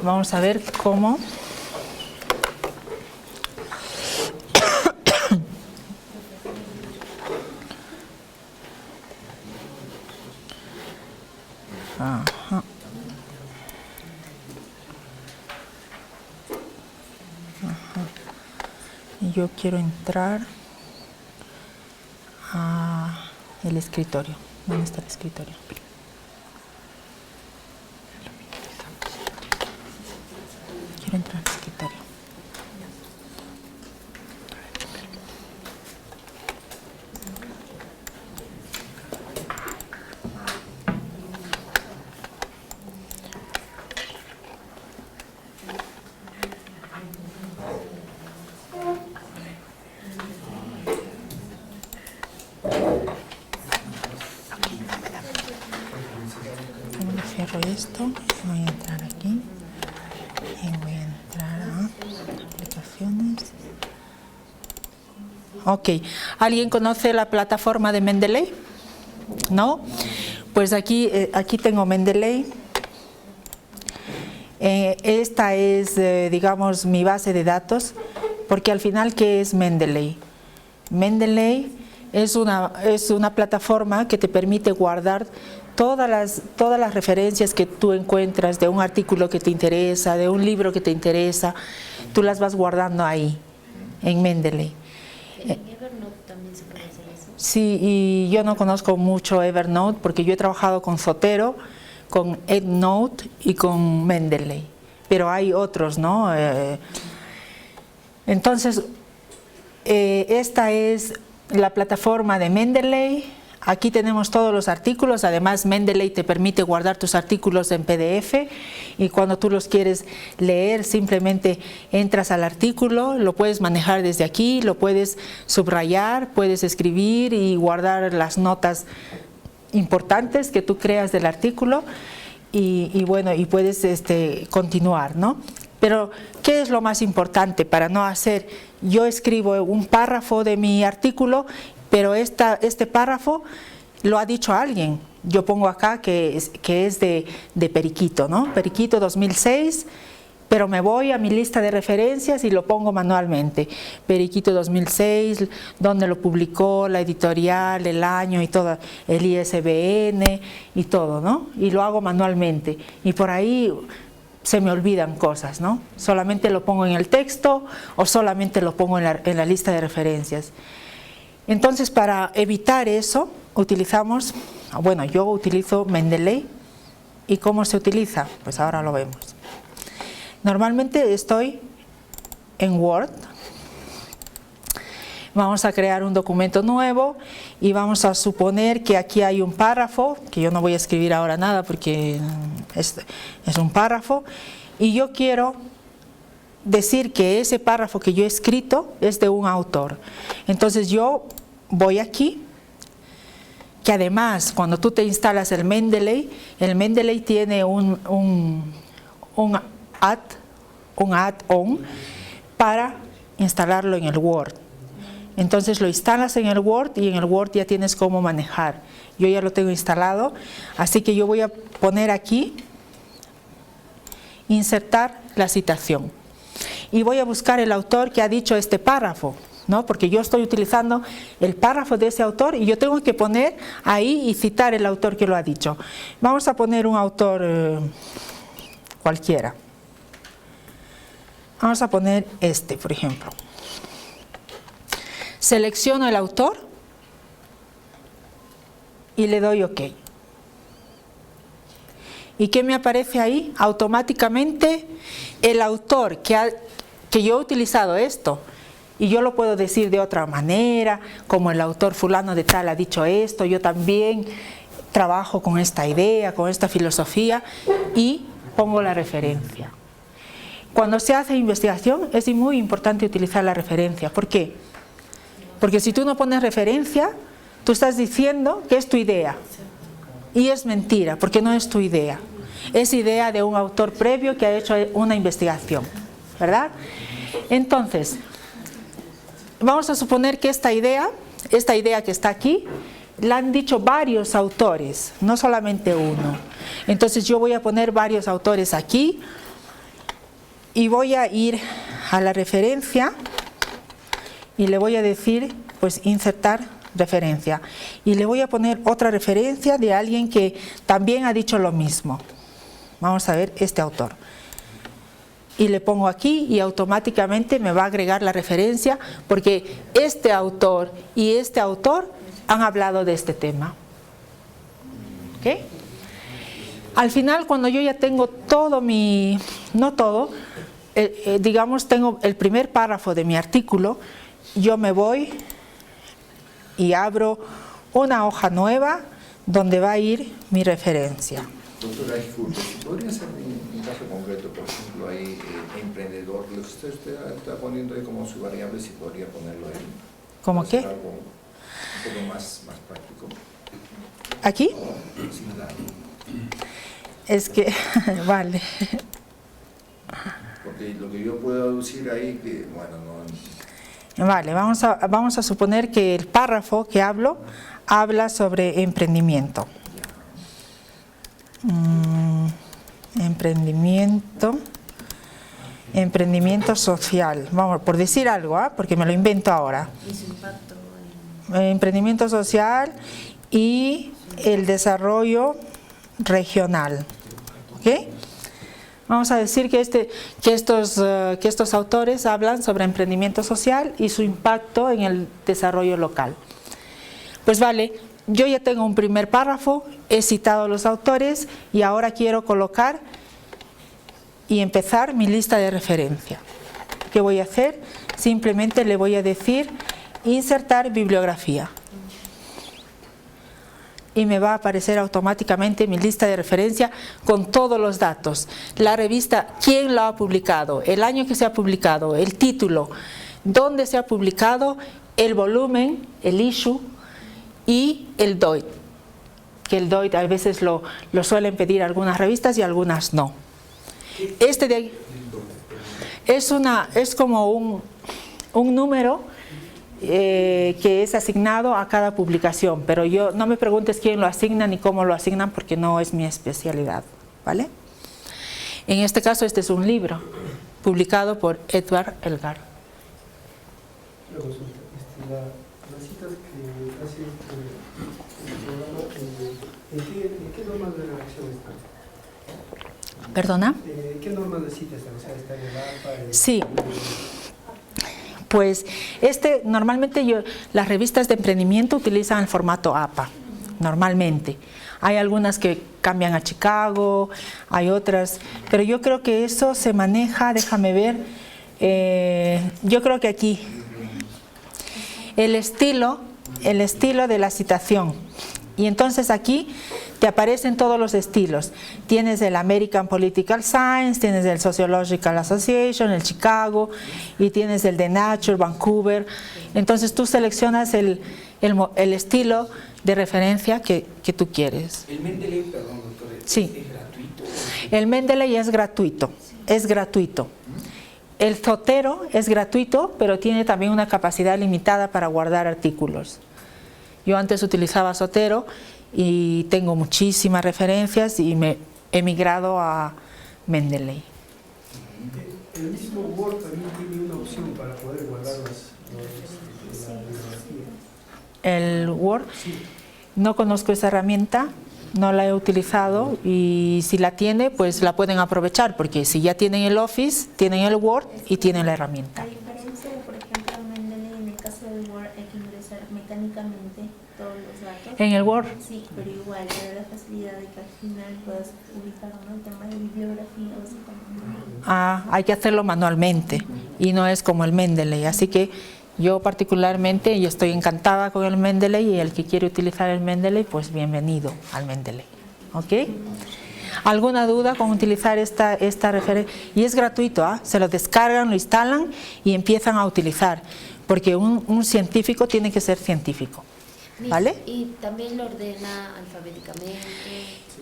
Speaker 1: Vamos a ver cómo. Ajá. Yo quiero entrar a el escritorio. ¿Dónde está el escritorio? Quiero entrar al escritorio. Cierro esto, voy a entrar aquí y voy a entrar a aplicaciones. Ok, ¿alguien conoce la plataforma de Mendeley? ¿No? Pues aquí tengo Mendeley. Esta es, digamos, mi base de datos, porque al final, ¿qué es Mendeley? Mendeley es una plataforma que te permite guardar todas las referencias que tú encuentras de un artículo que te interesa, de un libro que te interesa, tú las vas guardando ahí, en Mendeley.
Speaker 3: ¿En Evernote también se puede hacer eso?
Speaker 1: Sí, y yo no conozco mucho Evernote porque yo he trabajado con Zotero, con EndNote y con Mendeley, pero hay otros, ¿no? Entonces, esta es la plataforma de Mendeley. Aquí tenemos todos los artículos. Además, Mendeley te permite guardar tus artículos en PDF y cuando tú los quieres leer simplemente entras al artículo, lo puedes manejar desde aquí, lo puedes subrayar, puedes escribir y guardar las notas importantes que tú creas del artículo y bueno, y puedes continuar, ¿no? Pero, ¿qué es lo más importante para no hacer? Yo escribo un párrafo de mi artículo, pero este párrafo lo ha dicho alguien. Yo pongo acá que es de Periquito, ¿no? Periquito 2006, pero me voy a mi lista de referencias y lo pongo manualmente. Periquito 2006, donde lo publicó, la editorial, el año y todo, el ISBN y todo, ¿no? Y lo hago manualmente. Y por ahí se me olvidan cosas, ¿no? Solamente lo pongo en el texto o solamente lo pongo en la lista de referencias. Entonces, para evitar eso, yo utilizo Mendeley. ¿Y cómo se utiliza? Pues ahora lo vemos. Normalmente estoy en Word. Vamos a crear un documento nuevo y vamos a suponer que aquí hay un párrafo, que yo no voy a escribir ahora nada porque es un párrafo, y yo quiero decir que ese párrafo que yo he escrito es de un autor. Entonces yo voy aquí, que además cuando tú te instalas el Mendeley tiene un add-on para instalarlo en el Word. Entonces lo instalas en el Word y en el Word ya tienes cómo manejar. Yo ya lo tengo instalado, así que yo voy a poner aquí, insertar la citación. Y voy a buscar el autor que ha dicho este párrafo, ¿no? Porque yo estoy utilizando el párrafo de ese autor y yo tengo que poner ahí y citar el autor que lo ha dicho. Vamos a poner un autor cualquiera. Vamos a poner este, por ejemplo. Selecciono el autor y le doy OK. ¿Y qué me aparece ahí? Automáticamente el autor que yo he utilizado esto, y yo lo puedo decir de otra manera, como el autor fulano de tal ha dicho esto, yo también trabajo con esta idea, con esta filosofía, y pongo la referencia. Cuando se hace investigación es muy importante utilizar la referencia. ¿Por qué? Porque si tú no pones referencia, tú estás diciendo que es tu idea. Y es mentira, porque no es tu idea. Es idea de un autor previo que ha hecho una investigación, ¿verdad? Entonces, vamos a suponer que esta idea que está aquí, la han dicho varios autores, no solamente uno. Entonces yo voy a poner varios autores aquí y voy a ir a la referencia y le voy a decir, pues, insertar referencia. Y le voy a poner otra referencia de alguien que también ha dicho lo mismo. Vamos a ver este autor. Y le pongo aquí y automáticamente me va a agregar la referencia porque este autor y este autor han hablado de este tema. ¿Ok? Al final, cuando yo ya tengo todo mi... no todo, digamos, tengo el primer párrafo de mi artículo, yo me voy y abro una hoja nueva donde va a ir mi referencia.
Speaker 6: Doctora, disculpe, ¿podría ser un caso concreto, por ejemplo, ahí, emprendedor? Lo que usted está poniendo ahí como su variable, si podría ponerlo ahí.
Speaker 1: ¿Cómo qué?
Speaker 6: Algo un poco más práctico.
Speaker 1: ¿Aquí?
Speaker 6: Similar.
Speaker 1: Es que, vale.
Speaker 6: Porque lo que yo puedo deducir ahí, que, bueno, no...
Speaker 1: Vale, vamos a suponer que el párrafo que habla sobre emprendimiento. Emprendimiento social, vamos, por decir algo, porque me lo invento ahora. Emprendimiento social y el desarrollo regional. ¿Ok? Vamos a decir que estos autores hablan sobre emprendimiento social y su impacto en el desarrollo local. Pues vale, yo ya tengo un primer párrafo, he citado a los autores y ahora quiero colocar y empezar mi lista de referencia. ¿Qué voy a hacer? Simplemente le voy a decir insertar bibliografía. Y me va a aparecer automáticamente mi lista de referencia con todos los datos. La revista, quién lo ha publicado, el año que se ha publicado, el título, dónde se ha publicado, el volumen, el issue y el DOI. Que el DOI a veces lo suelen pedir algunas revistas y algunas no. Este de ahí es como un número que es asignado a cada publicación, pero yo no me preguntes quién lo asigna ni cómo lo asignan porque no es mi especialidad, ¿vale? En este caso este es un libro publicado por Edward Elgar.
Speaker 7: Una consulta, las citas que hace el programa, ¿en qué normas de redacción están?
Speaker 1: ¿Perdona?
Speaker 7: ¿Qué normas de citas están? O sea, ¿está en el APA?
Speaker 1: Sí. Pues normalmente las revistas de emprendimiento utilizan el formato APA, normalmente. Hay algunas que cambian a Chicago, hay otras, pero yo creo que eso se maneja, déjame ver, Yo creo que aquí el estilo de la citación. Y entonces aquí te aparecen todos los estilos. Tienes el American Political Science, tienes el Sociological Association, el Chicago, y tienes el de Nature, Vancouver. Entonces tú seleccionas el estilo de referencia que tú quieres.
Speaker 9: El Mendeley, perdón, doctor,
Speaker 1: sí.
Speaker 9: ¿es gratuito?
Speaker 1: El Mendeley es gratuito. El Zotero es gratuito, pero tiene también una capacidad limitada para guardar artículos. Yo antes utilizaba Zotero y tengo muchísimas referencias y me he migrado a Mendeley.
Speaker 7: El mismo Word también tiene una opción para poder guardar la bibliografía.
Speaker 1: El Word,
Speaker 7: Sí.
Speaker 1: no conozco esa herramienta, no la he utilizado y si la tiene, pues la pueden aprovechar, porque si ya tienen el Office, tienen el Word y tienen la herramienta.
Speaker 10: A diferencia de, por ejemplo, Mendeley, en el caso del Word hay que ingresar mecánicamente todos los datos.
Speaker 1: En el Word.
Speaker 10: Sí, pero igual, te da la facilidad de que al final puedas ubicar, ¿no?, el tema de bibliografía o así como...
Speaker 1: Hay que hacerlo manualmente y no es como el Mendeley, así que yo particularmente y estoy encantada con el Mendeley y el que quiere utilizar el Mendeley, pues bienvenido al Mendeley. ¿Ok? ¿Alguna duda con utilizar esta referencia? Y es gratuito, se lo descargan, lo instalan y empiezan a utilizar, porque un científico tiene que ser científico. ¿Vale?
Speaker 3: Y también lo ordena alfabéticamente.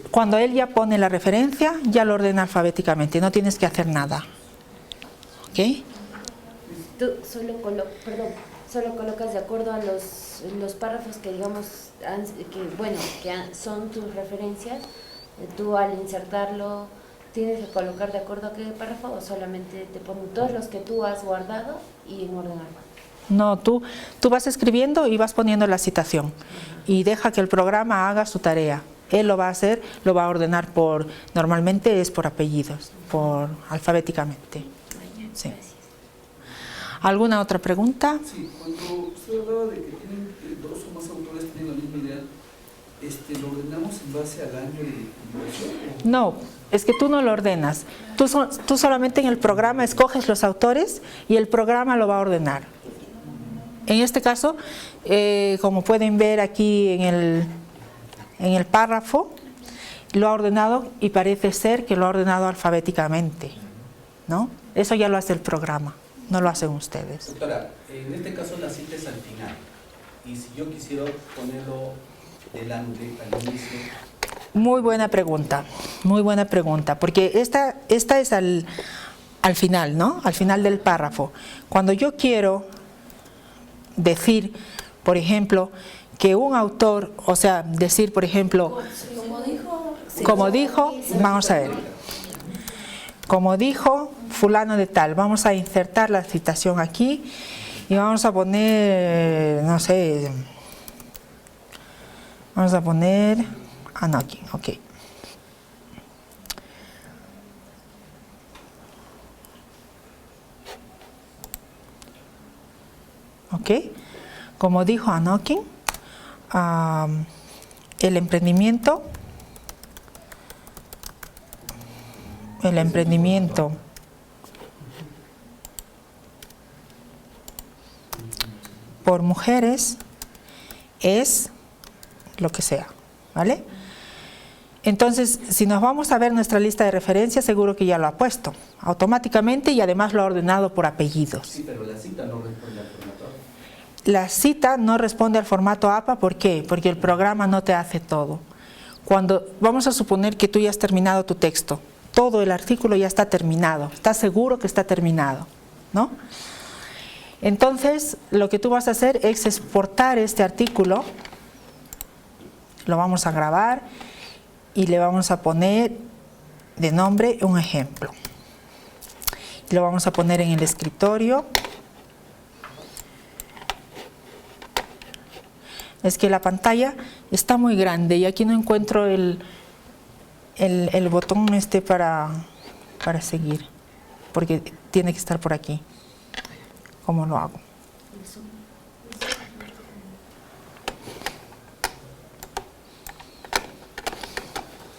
Speaker 1: Cuando él ya pone la referencia, ya lo ordena alfabéticamente, no tienes que hacer nada. ¿Ok?
Speaker 3: Tú solo colocas de acuerdo a los párrafos que digamos que son tus referencias. Tú al insertarlo tienes que colocar de acuerdo a qué párrafo o solamente te ponen todos los que tú has guardado y en orden alfabético.
Speaker 1: No, tú vas escribiendo y vas poniendo la citación y deja que el programa haga su tarea. Él lo va a hacer, lo va a ordenar normalmente es por apellidos, alfabéticamente. Sí. ¿Alguna otra pregunta?
Speaker 9: Sí, cuando usted hablaba de que tienen dos o más autores tienen la misma idea, ¿lo ordenamos en base al año de publicación?
Speaker 1: No, es que tú no lo ordenas. Tú solamente en el programa escoges los autores y el programa lo va a ordenar. En este caso, como pueden ver aquí en el párrafo, lo ha ordenado y parece ser que lo ha ordenado alfabéticamente, ¿no? Eso ya lo hace el programa, no lo hacen ustedes.
Speaker 9: Doctora, en este caso la cita es al final, y si yo quisiera ponerlo delante, al inicio...
Speaker 1: Muy buena pregunta, porque esta es al final, ¿no? Al final del párrafo. Cuando yo quiero decir, por ejemplo, que un autor, o sea, decir, por ejemplo, como dijo, vamos a ver, como dijo fulano de tal, vamos a insertar la citación aquí y vamos a poner, no sé, vamos a poner Anakin, ok. ¿Ok? Como dijo Anakin, el emprendimiento por mujeres es lo que sea, ¿vale? Entonces, si nos vamos a ver nuestra lista de referencias, seguro que ya lo ha puesto automáticamente y además lo ha ordenado por apellidos.
Speaker 9: Sí, pero la cita no responde al formato.
Speaker 1: La cita no responde al formato APA, ¿por qué? Porque el programa no te hace todo. Vamos a suponer que tú ya has terminado tu texto, todo el artículo ya está terminado, estás seguro que está terminado, ¿no? Entonces, lo que tú vas a hacer es exportar este artículo, lo vamos a grabar y le vamos a poner de nombre un ejemplo. Lo vamos a poner en el escritorio. Es que la pantalla está muy grande y aquí no encuentro el botón para seguir, porque tiene que estar por aquí. ¿Cómo lo hago?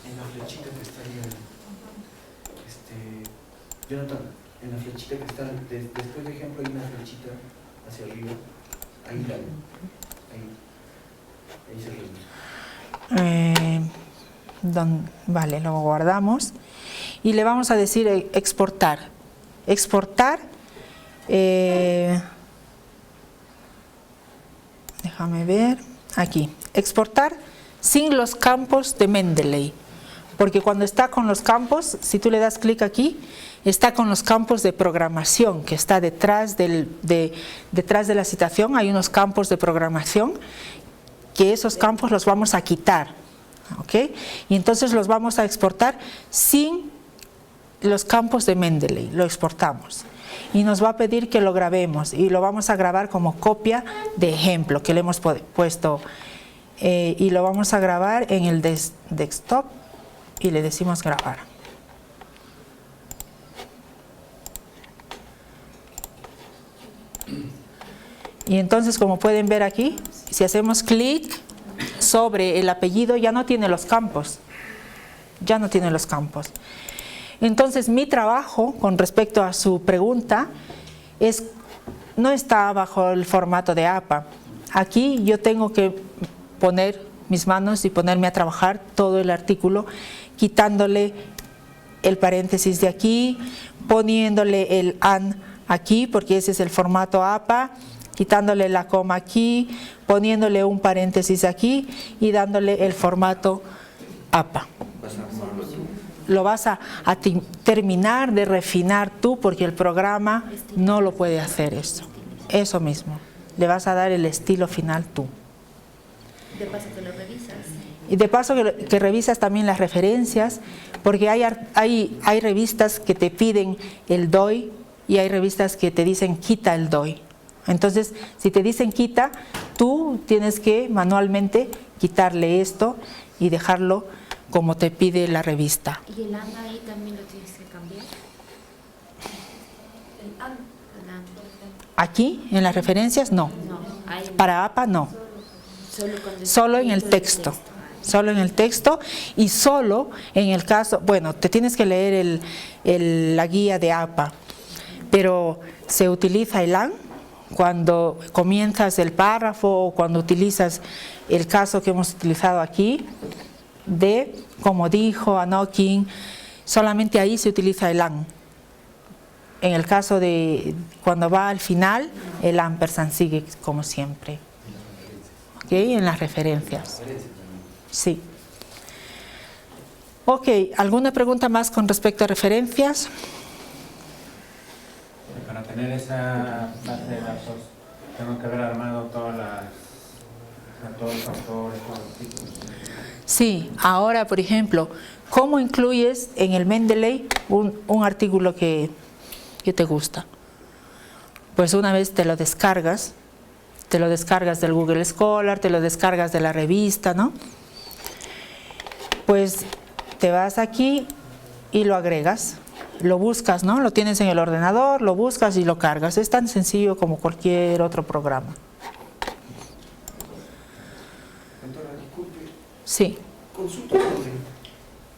Speaker 2: En la flechita que está ahí, Jonathan,
Speaker 9: En la flechita que está, después de ejemplo hay una flechita hacia arriba, ahí dale, ahí se reúne.
Speaker 1: Vale, lo guardamos y le vamos a decir exportar. Exportar, déjame ver, aquí, exportar sin los campos de Mendeley, porque cuando está con los campos, si tú le das clic aquí, está con los campos de programación que está detrás detrás de la citación. Hay unos campos de programación que esos campos los vamos a quitar, ¿ok? Y entonces los vamos a exportar sin los campos de Mendeley, lo exportamos. Y nos va a pedir que lo grabemos y lo vamos a grabar como copia de ejemplo que le hemos puesto y lo vamos a grabar en el desktop y le decimos grabar. Y entonces, como pueden ver aquí, si hacemos clic sobre el apellido, ya no tiene los campos. Ya no tiene los campos. Entonces, mi trabajo con respecto a su pregunta no está bajo el formato de APA. Aquí yo tengo que poner mis manos y ponerme a trabajar todo el artículo, quitándole el paréntesis de aquí, poniéndole el AN aquí, porque ese es el formato APA, quitándole la coma aquí, poniéndole un paréntesis aquí y dándole el formato APA. Lo vas a terminar de refinar tú, porque el programa no lo puede hacer eso mismo. Le vas a dar el estilo final tú.
Speaker 3: De paso que lo revisas.
Speaker 1: Y de paso que revisas también las referencias, porque hay revistas que te piden el DOI y hay revistas que te dicen quita el DOI. Entonces, si te dicen quita, tú tienes que manualmente quitarle esto y dejarlo como te pide la revista.
Speaker 3: ¿Y el AN ahí también lo tienes que cambiar? El AN.
Speaker 1: Aquí, en las referencias, no.
Speaker 3: Ahí
Speaker 1: Para APA, no. Solo en el texto. Solo en el texto y solo en el caso, bueno, te tienes que leer la guía de APA, pero se utiliza el AN cuando comienzas el párrafo o cuando utilizas el caso que hemos utilizado aquí, como dijo Anokin, solamente ahí se utiliza el AN. En el caso de cuando va al final, el ampersand sigue como siempre. ¿Ok? En las referencias. Sí. Ok, ¿alguna pregunta más con respecto a referencias?
Speaker 8: Para tener esa base de datos, tengo que haber armado todos los autores, todos los títulos.
Speaker 1: Sí, ahora, por ejemplo, ¿cómo incluyes en el Mendeley un artículo que te gusta? Pues una vez te lo descargas del Google Scholar, te lo descargas de la revista, ¿no? Pues te vas aquí y lo agregas, lo buscas, ¿no? Lo tienes en el ordenador, lo buscas y lo cargas. Es tan sencillo como cualquier otro programa.
Speaker 9: Doctora, disculpe.
Speaker 1: Sí.
Speaker 9: Consulta,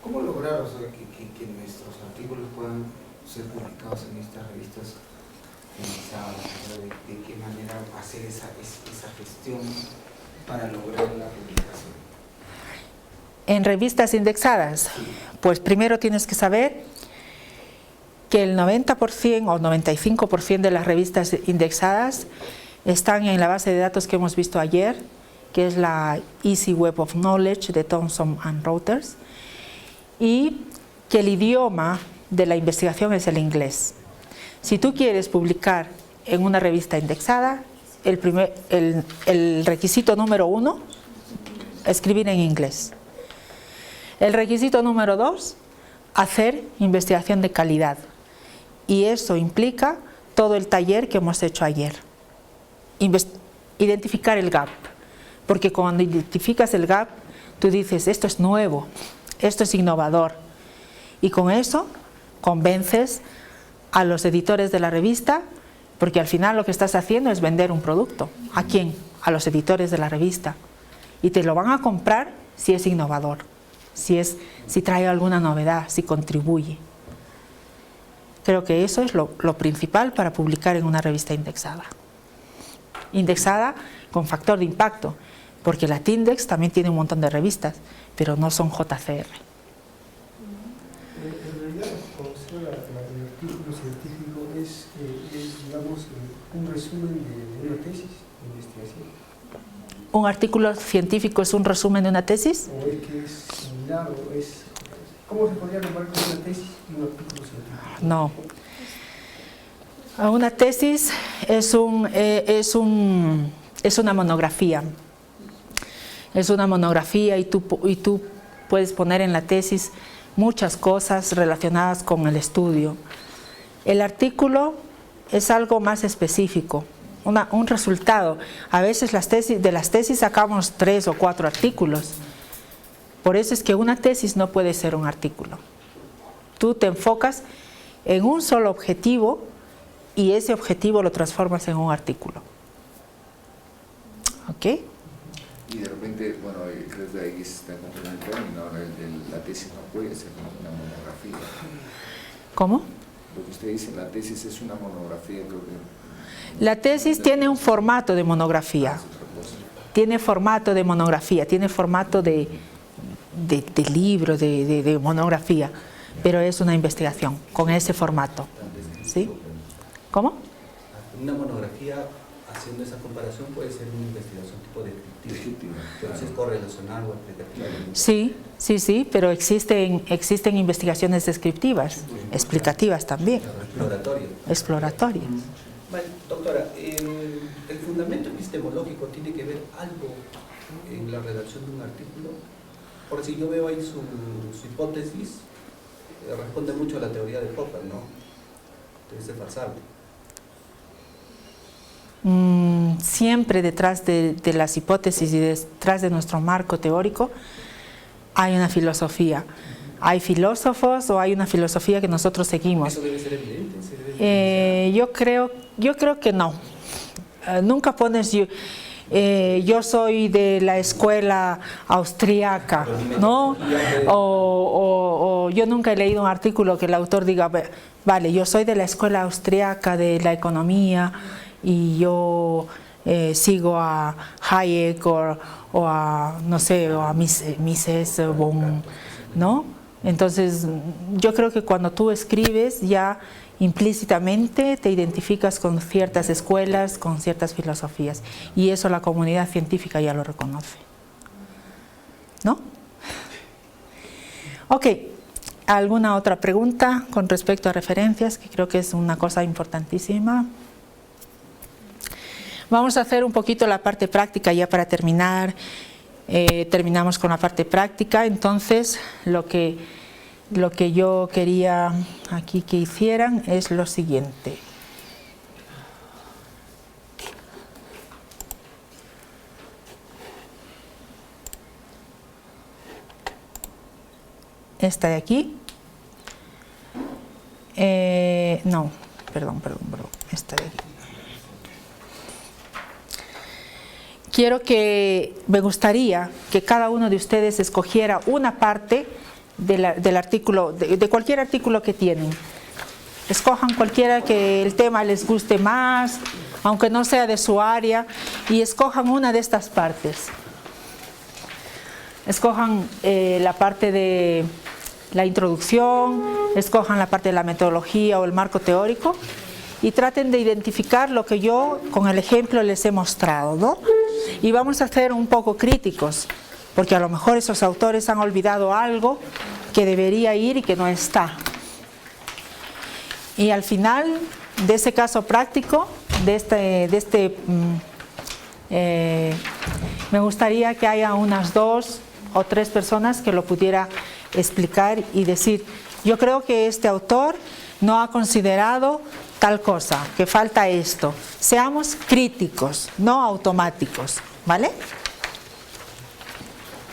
Speaker 9: ¿cómo lograr que nuestros artículos puedan ser publicados en estas revistas indexadas? ¿De qué manera hacer esa gestión para lograr la publicación?
Speaker 1: En revistas indexadas, pues primero tienes que saber que el 90% o 95% de las revistas indexadas están en la base de datos que hemos visto ayer, que es la Easy Web of Knowledge de Thomson and Reuters, y que el idioma de la investigación es el inglés. Si tú quieres publicar en una revista indexada, el requisito número 1, escribir en inglés. El requisito número 2, hacer investigación de calidad. Y eso implica todo el taller que hemos hecho ayer. Identificar el gap. Porque cuando identificas el gap, tú dices, esto es nuevo, esto es innovador. Y con eso convences a los editores de la revista, porque al final lo que estás haciendo es vender un producto. ¿A quién? A los editores de la revista. Y te lo van a comprar si es innovador, si trae alguna novedad, si contribuye. Creo que eso es lo principal para publicar en una revista indexada. Indexada con factor de impacto, porque la Tindex también tiene un montón de revistas, pero no son JCR.
Speaker 7: En realidad, el artículo científico es digamos, un resumen de una tesis de investigación.
Speaker 1: ¿Un artículo científico es un resumen de una tesis?
Speaker 7: ¿O es que es similar o es... ¿Cómo se podría comparar con una tesis y un artículo científico?
Speaker 1: No. Una tesis es una monografía. Es una monografía y tú puedes poner en la tesis muchas cosas relacionadas con el estudio. El artículo es algo más específico, un resultado. A veces de las tesis sacamos 3 o 4 artículos. Por eso es que una tesis no puede ser un artículo. Tú te enfocas en un solo objetivo y ese objetivo lo transformas en un artículo. ¿Ok?
Speaker 6: Y de repente, bueno, creo que ahí se está completando el término, la tesis no puede ser una monografía.
Speaker 1: ¿Cómo?
Speaker 6: Lo que usted dice, la tesis es una monografía, creo que...
Speaker 1: La tesis tiene un formato de monografía. Tiene formato de monografía, tiene formato de libro, de monografía, pero es una investigación con ese formato. ¿Sí? ¿Cómo?
Speaker 11: Una monografía, haciendo esa comparación, puede ser una investigación tipo descriptiva, entonces correlacional o explicativa.
Speaker 1: Sí, pero existen investigaciones descriptivas, explicativas también. Exploratorias.
Speaker 11: Vale, doctora, ¿el fundamento epistemológico tiene que ver algo en la redacción de un artículo? Por si yo veo ahí su hipótesis, responde mucho a la teoría de Popper, ¿no? De ese farsante.
Speaker 1: Siempre detrás de las hipótesis y detrás de nuestro marco teórico hay una filosofía. Hay filósofos o hay una filosofía que nosotros seguimos.
Speaker 11: ¿Eso debe ser evidente?
Speaker 1: Yo creo que no. Nunca pones yo soy de la escuela austríaca, ¿no? O yo nunca he leído un artículo que el autor diga, vale, yo soy de la escuela austríaca de la economía y yo sigo a Hayek o a, no sé, o a Mises Bon, ¿no? Entonces, yo creo que cuando tú escribes ya implícitamente te identificas con ciertas escuelas, con ciertas filosofías, y eso la comunidad científica ya lo reconoce, ¿no? Ok, ¿alguna otra pregunta con respecto a referencias? Que creo que es una cosa importantísima. Vamos a hacer un poquito la parte práctica ya para terminar. Terminamos con la parte práctica. Entonces lo que yo quería aquí que hicieran es lo siguiente. Esta de aquí, no, perdón, esta de aquí. Me gustaría que cada uno de ustedes escogiera una parte del artículo, de cualquier artículo que tienen. Escojan cualquiera que el tema les guste más, aunque no sea de su área, y escojan una de estas partes. Escojan la parte de la introducción, escojan la parte de la metodología o el marco teórico y traten de identificar lo que yo con el ejemplo les he mostrado, ¿no? Y vamos a ser un poco críticos, porque a lo mejor esos autores han olvidado algo que debería ir y que no está. Y al final de ese caso práctico, me gustaría que haya unas 2 o 3 personas que lo pudiera explicar y decir, yo creo que este autor no ha considerado tal cosa, que falta esto. Seamos críticos, no automáticos, ¿vale?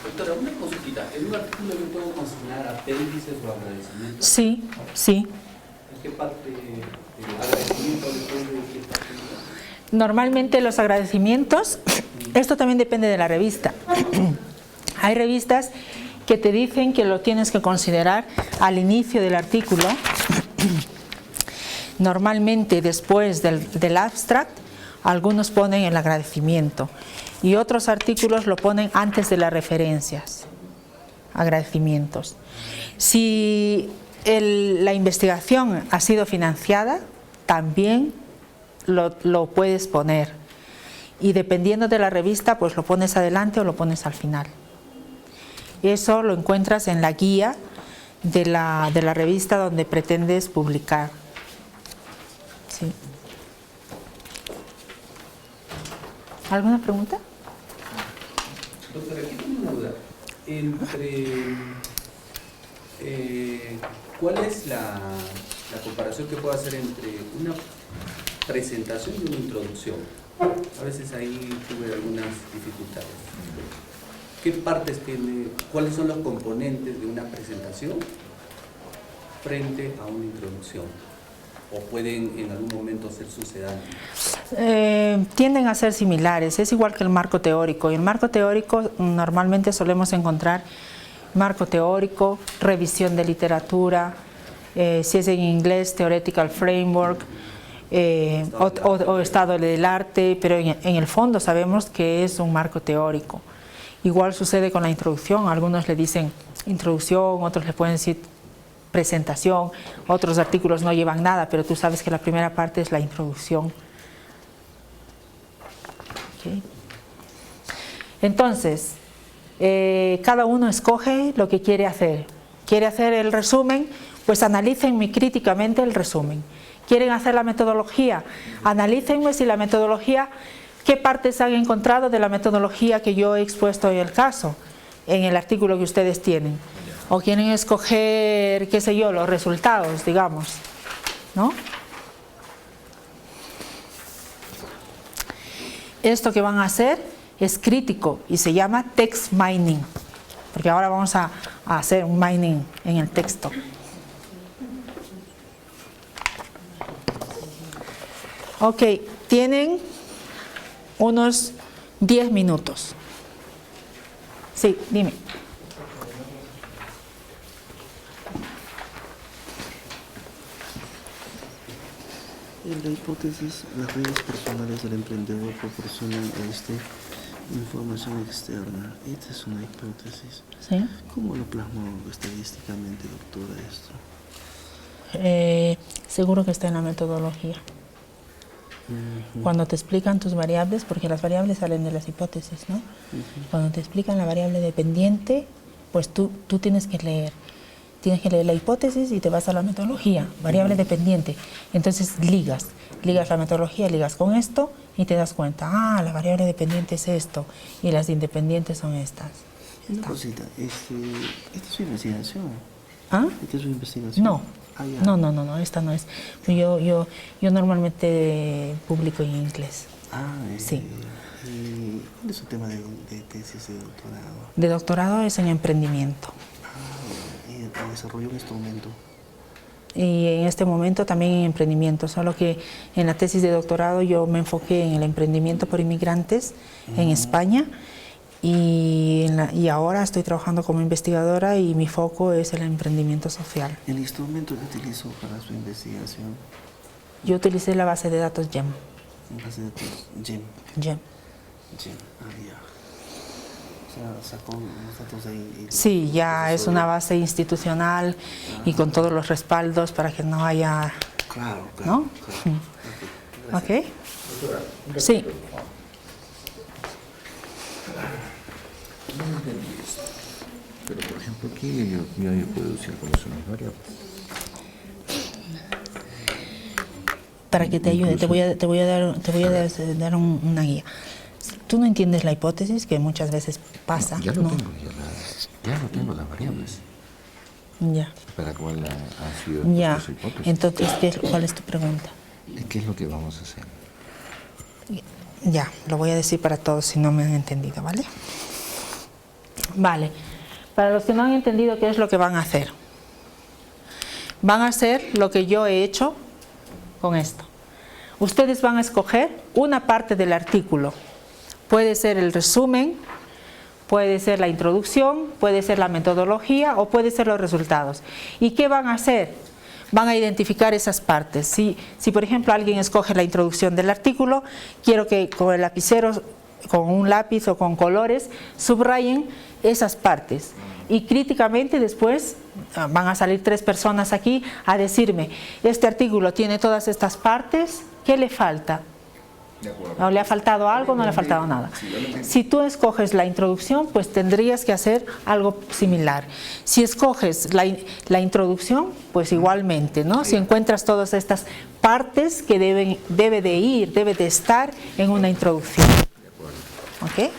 Speaker 11: Doctora, una consultita. ¿En un artículo yo puedo consignar apéndices o agradecimientos?
Speaker 1: Sí.
Speaker 11: ¿En qué parte del agradecimiento depende de qué parte?
Speaker 1: Normalmente los agradecimientos, esto también depende de la revista. Hay revistas que te dicen que lo tienes que considerar al inicio del artículo Normalmente después del abstract, algunos ponen el agradecimiento y otros artículos lo ponen antes de las referencias, agradecimientos. Si la investigación ha sido financiada, también lo puedes poner, y dependiendo de la revista pues lo pones adelante o lo pones al final. Eso lo encuentras en la guía de la revista donde pretendes publicar. Sí. ¿Alguna pregunta?
Speaker 11: Doctora, aquí tengo una duda. ¿Cuál es la comparación que puedo hacer entre una presentación y una introducción? A veces ahí tuve algunas dificultades. ¿Qué partes tiene, cuáles son los componentes de una presentación frente a una introducción? ¿O pueden en algún momento ser sucedáneos?
Speaker 1: Tienden a ser similares, es igual que el marco teórico. En el marco teórico normalmente solemos encontrar marco teórico, revisión de literatura, si es en inglés, theoretical framework, o estado del arte, pero en el fondo sabemos que es un marco teórico. Igual sucede con la introducción, algunos le dicen introducción, otros le pueden decir presentación, otros artículos no llevan nada, pero tú sabes que la primera parte es la introducción. Okay. Entonces, cada uno escoge lo que quiere hacer. ¿Quiere hacer el resumen? Pues analícenme críticamente el resumen. ¿Quieren hacer la metodología? Analícenme si la metodología, qué partes han encontrado de la metodología que yo he expuesto en el caso, en el artículo que ustedes tienen. O quieren escoger, qué sé yo, los resultados, digamos, ¿no? Esto que van a hacer es crítico y se llama text mining, porque ahora vamos a hacer un mining en el texto. Ok, tienen unos 10 minutos. Sí, dime.
Speaker 7: En la hipótesis, las redes personales del emprendedor proporcionan información externa. Esta es una hipótesis.
Speaker 1: ¿Sí?
Speaker 7: ¿Cómo lo plasmó estadísticamente, doctora, esto?
Speaker 1: Seguro que está en la metodología. Cuando te explican tus variables, porque las variables salen de las hipótesis, ¿no? Cuando te explican la variable dependiente, pues tú tienes que leer la hipótesis y te vas a la metodología, variable dependiente. Entonces ligas la metodología, ligas con esto y te das cuenta, la variable dependiente es esto y las independientes son estas.
Speaker 7: Una cosita, ¿esta es su investigación?
Speaker 1: ¿Ah?
Speaker 7: ¿Esta es su investigación?
Speaker 1: No. No, esta no es. Yo normalmente publico en inglés. Sí.
Speaker 7: ¿Y cuál es su tema de tesis de doctorado?
Speaker 1: De doctorado es en emprendimiento.
Speaker 7: ¿Y desarrolló un instrumento?
Speaker 1: Y en este momento también en emprendimiento, solo que en la tesis de doctorado yo me enfoqué en el emprendimiento por inmigrantes en España. Y ahora estoy trabajando como investigadora y mi foco es el emprendimiento social.
Speaker 7: ¿El instrumento que utilizó para su investigación?
Speaker 1: Yo utilicé la base de datos GEM.
Speaker 7: ¿Base de datos GEM?
Speaker 1: GEM.
Speaker 7: Ya. O sea, sacó los datos de ahí.
Speaker 1: Sí, ya es una base institucional y con todos los respaldos para que no haya...
Speaker 7: Claro.
Speaker 1: ¿No?
Speaker 7: Claro.
Speaker 1: ¿Ok? Sí.
Speaker 6: No entendí esto. Pero por ejemplo aquí yo puedo decir cuáles son las variables.
Speaker 1: Para que te ayude, te voy a dar una guía. Tú no entiendes la hipótesis, que muchas veces pasa.
Speaker 6: Ya lo tengo, ya lo tengo las variables.
Speaker 1: Ya.
Speaker 6: ¿Para cuál ha sido
Speaker 1: ya.
Speaker 6: su hipótesis?
Speaker 1: Entonces, ¿cuál es tu pregunta?
Speaker 6: ¿Qué es lo que vamos a hacer?
Speaker 1: Ya, lo voy a decir para todos si no me han entendido, ¿vale? Vale, para los que no han entendido qué es lo que van a hacer. Van a hacer lo que yo he hecho con esto. Ustedes van a escoger una parte del artículo. Puede ser el resumen, puede ser la introducción, puede ser la metodología o puede ser los resultados. ¿Y qué van a hacer? van a identificar esas partes. Si por ejemplo alguien escoge la introducción del artículo, quiero que con el lapicero, con un lápiz o con colores, subrayen esas partes. Y críticamente después van a salir 3 personas aquí a decirme, este artículo tiene todas estas partes, ¿qué le falta? ¿No le ha faltado algo? ¿No le ha faltado nada? Si tú escoges la introducción, pues tendrías que hacer algo similar. Si escoges la introducción, pues igualmente, ¿no? Si encuentras todas estas partes que debe de estar en una introducción. ¿Ok?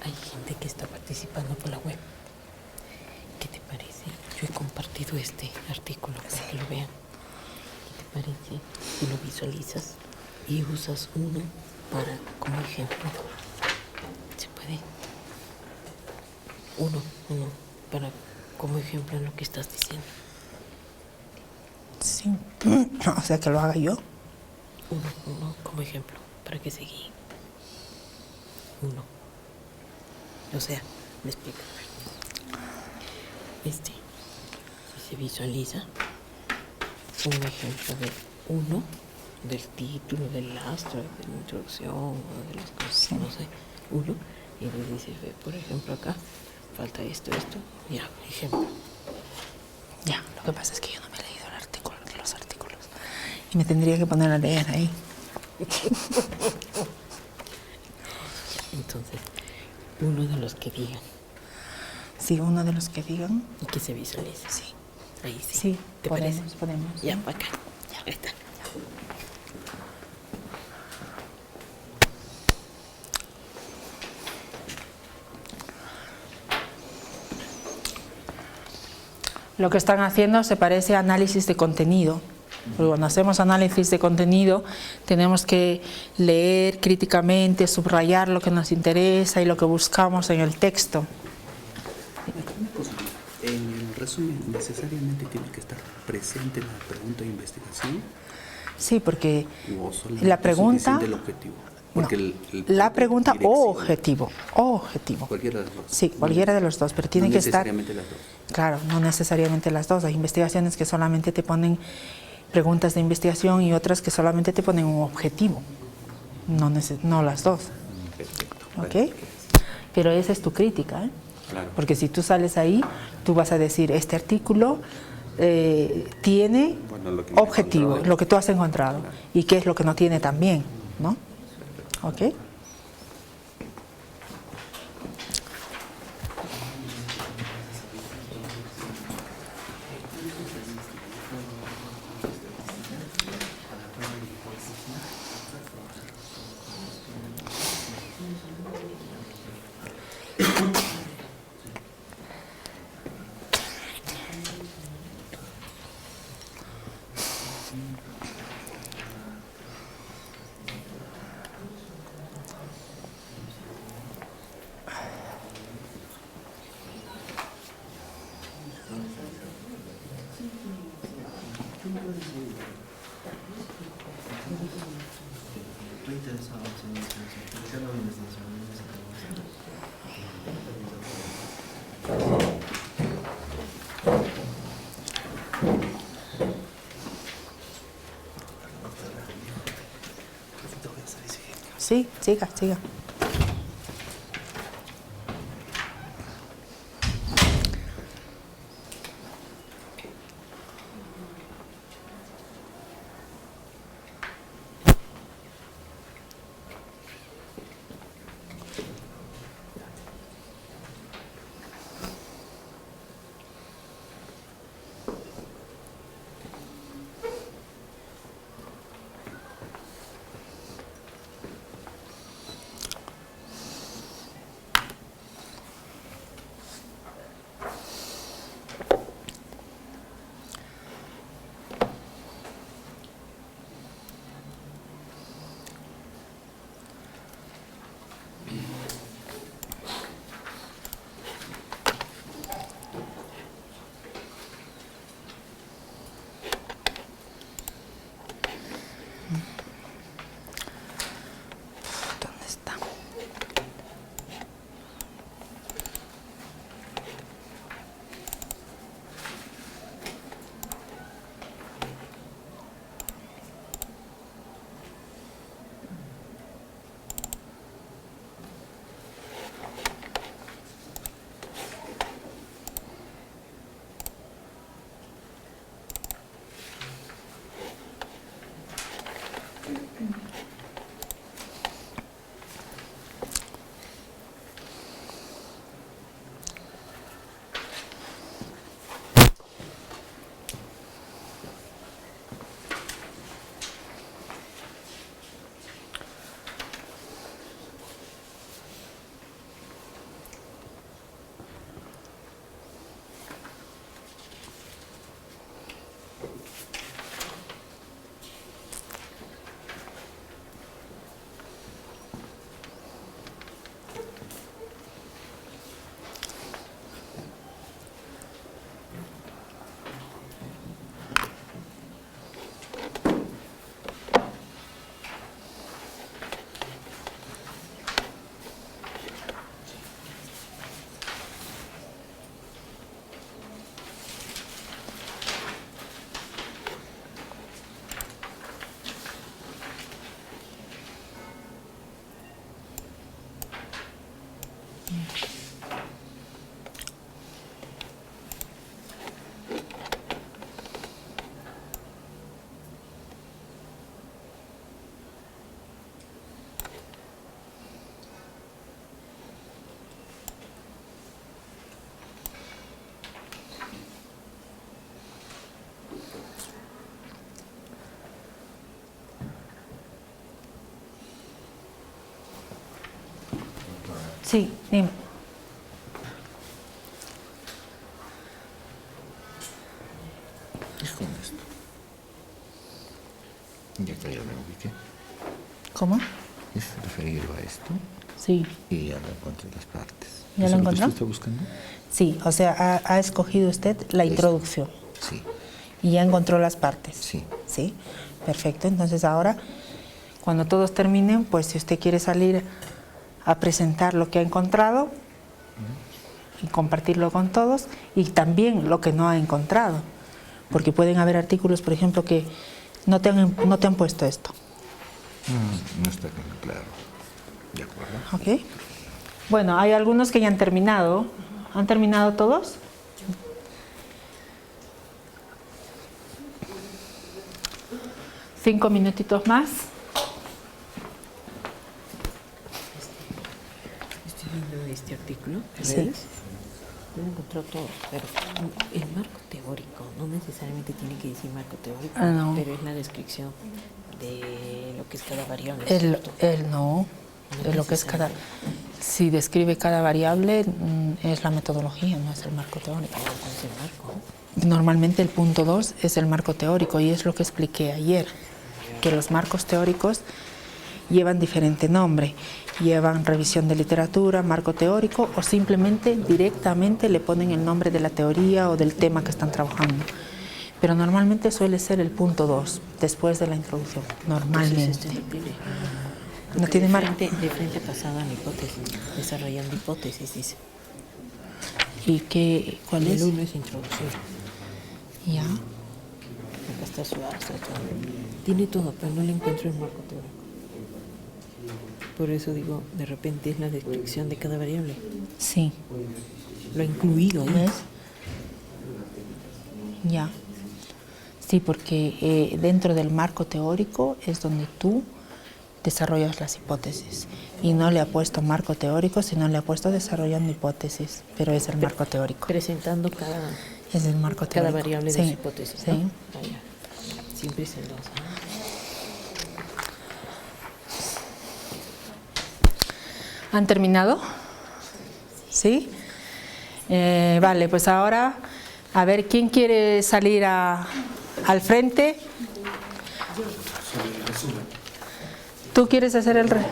Speaker 12: Hay gente que está participando por la web. ¿Qué te parece? Yo he compartido este artículo para que lo vean. ¿Qué te parece si lo visualizas y usas uno como ejemplo? ¿Se puede? Uno para como ejemplo en lo que estás diciendo.
Speaker 1: Sí. O sea, que lo haga yo.
Speaker 12: Uno como ejemplo, para que se guíen. Uno. O sea, me explico. Si se visualiza un ejemplo de uno, del título, del astro, de la introducción, o de las cosas, no sé, uno, y le dice, por ejemplo, acá, falta esto, ya, ejemplo.
Speaker 1: Ya, lo que pasa es que yo no me he leído los artículos. Y me tendría que poner a leer ahí.
Speaker 12: Entonces, uno de los que digan.
Speaker 1: Sí, uno de los que digan.
Speaker 12: Y que se visualice.
Speaker 1: Sí.
Speaker 12: Ahí sí.
Speaker 1: Sí,
Speaker 12: ¿Te
Speaker 1: podemos,
Speaker 12: parece?
Speaker 1: podemos.
Speaker 12: Ya, para acá. Ya, ahí está.
Speaker 1: Lo que están haciendo se parece a análisis de contenido. Porque cuando hacemos análisis de contenido tenemos que leer críticamente, subrayar lo que nos interesa y lo que buscamos en el texto.
Speaker 11: Una cosa, en el resumen, ¿necesariamente tiene que estar presente la pregunta de investigación?
Speaker 1: Sí, porque
Speaker 11: ¿O solamente
Speaker 1: la pregunta...
Speaker 11: es suficiente el objetivo? Porque
Speaker 1: no, la pregunta o objetivo.
Speaker 11: Cualquiera de los dos.
Speaker 1: Sí, cualquiera de los dos, pero tiene que estar...
Speaker 11: No necesariamente las dos.
Speaker 1: Claro, no necesariamente las dos. Hay investigaciones que solamente te ponen preguntas de investigación y otras que solamente te ponen un objetivo. No las dos.
Speaker 11: Perfecto.
Speaker 1: ¿Ok? Pero esa es tu crítica, ¿eh?
Speaker 11: Claro.
Speaker 1: Porque si tú sales ahí, tú vas a decir, este artículo tiene objetivo, lo que tú has encontrado, claro. Y qué es lo que no tiene también, ¿no? ¿Ok? Sí, siga. Sí, dime.
Speaker 6: Es con esto. Ya que ya me ubiqué.
Speaker 1: ¿Cómo?
Speaker 6: Es referido a esto.
Speaker 1: Sí.
Speaker 6: Y ya lo encontré las partes.
Speaker 1: ¿Ya lo
Speaker 6: ¿Es lo que
Speaker 1: encontró?
Speaker 6: usted está buscando?
Speaker 1: Sí, o sea, ha escogido usted la introducción.
Speaker 6: Sí.
Speaker 1: Y ya encontró las partes.
Speaker 6: Sí.
Speaker 1: Sí, perfecto. Entonces ahora, cuando todos terminen, pues si usted quiere salir a presentar lo que ha encontrado y compartirlo con todos, y también lo que no ha encontrado. Porque pueden haber artículos, por ejemplo, que no te han puesto esto.
Speaker 6: No está tan claro. ¿De acuerdo?
Speaker 1: ¿Ok? Bueno, hay algunos que ya han terminado. ¿Han terminado todos? Cinco minutitos más.
Speaker 12: Estoy viendo este artículo.
Speaker 1: Sí.
Speaker 12: Lo he encontrado todo, pero el marco teórico no necesariamente tiene que decir marco teórico,
Speaker 1: No.
Speaker 12: pero es la descripción de lo que es cada variable.
Speaker 1: No, de lo que es cada... Si describe cada variable, es la metodología, no es el marco teórico.
Speaker 12: ¿Cuál es el marco?
Speaker 1: Normalmente el punto 2 es el marco teórico y es lo que expliqué ayer, que los marcos teóricos llevan diferente nombre, llevan revisión de literatura, marco teórico o simplemente directamente le ponen el nombre de la teoría o del tema que están trabajando. Pero normalmente suele ser el punto 2, después de la introducción, normalmente. No tiene marco.
Speaker 12: De frente pasada a la hipótesis, desarrollando hipótesis, dice.
Speaker 1: ¿Y cuál es?
Speaker 12: El 1 es introducción.
Speaker 1: Ya.
Speaker 12: Acá está su asa, tiene todo, pero no le encuentro el marco teórico. Por eso digo, de repente es la descripción de cada variable.
Speaker 1: Sí.
Speaker 12: Lo ha incluido ahí.
Speaker 1: ¿Ves? Ya. Sí, porque dentro del marco teórico es donde tú desarrollas las hipótesis. Y no le ha puesto marco teórico, sino le ha puesto desarrollando hipótesis. Pero es el marco teórico.
Speaker 12: Presentando cada...
Speaker 1: Es el marco teórico.
Speaker 12: Cada variable de su hipótesis,
Speaker 1: sí.
Speaker 12: ¿no? Siempre es el 2.
Speaker 1: ¿Han terminado? ¿Sí? Vale, pues ahora, a ver, ¿quién quiere salir al frente? ¿Tú quieres hacer el resumen?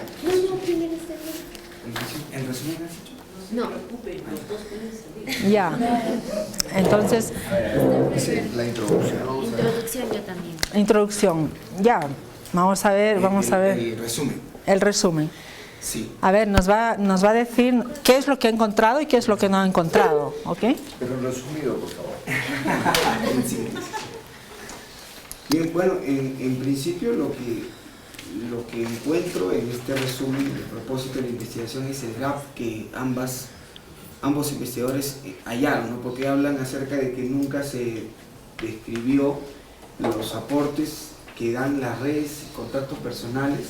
Speaker 9: ¿El resumen?
Speaker 3: No.
Speaker 1: Ya. Entonces...
Speaker 6: La introducción.
Speaker 3: Introducción yo también.
Speaker 1: Introducción. Ya. Vamos a ver.
Speaker 9: El resumen.
Speaker 1: El resumen.
Speaker 9: Sí.
Speaker 1: A ver, nos va a decir qué es lo que ha encontrado y qué es lo que no ha encontrado, ¿ok?
Speaker 6: Pero resumido, por favor.
Speaker 9: Bien, bueno, en principio lo que encuentro en este resumen, el propósito de la investigación es el gap que ambos investigadores hallaron, ¿no? Porque hablan acerca de que nunca se describió los aportes que dan las redes y contactos personales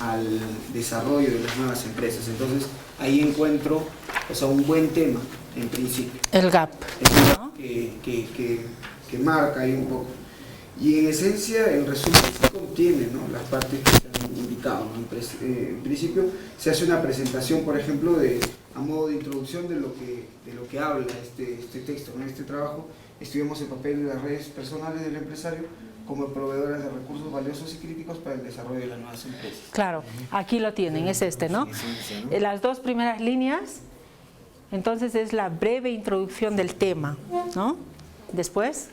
Speaker 9: al desarrollo de las nuevas empresas. Entonces ahí encuentro, o sea, un buen tema en principio.
Speaker 1: El gap.
Speaker 9: ¿No? Que marca ahí un poco. Y en esencia el resumen contiene, ¿no?, las partes que se han indicado, ¿no? En principio se hace una presentación, por ejemplo, a modo de introducción de lo que habla este texto. En este trabajo estudiamos el papel de las redes personales del empresario como proveedoras de recursos valiosos y críticos para el desarrollo de las nuevas empresas.
Speaker 1: Claro, aquí lo tienen, es este, ¿no? Las dos primeras líneas, entonces es la breve introducción del tema, ¿no? Después...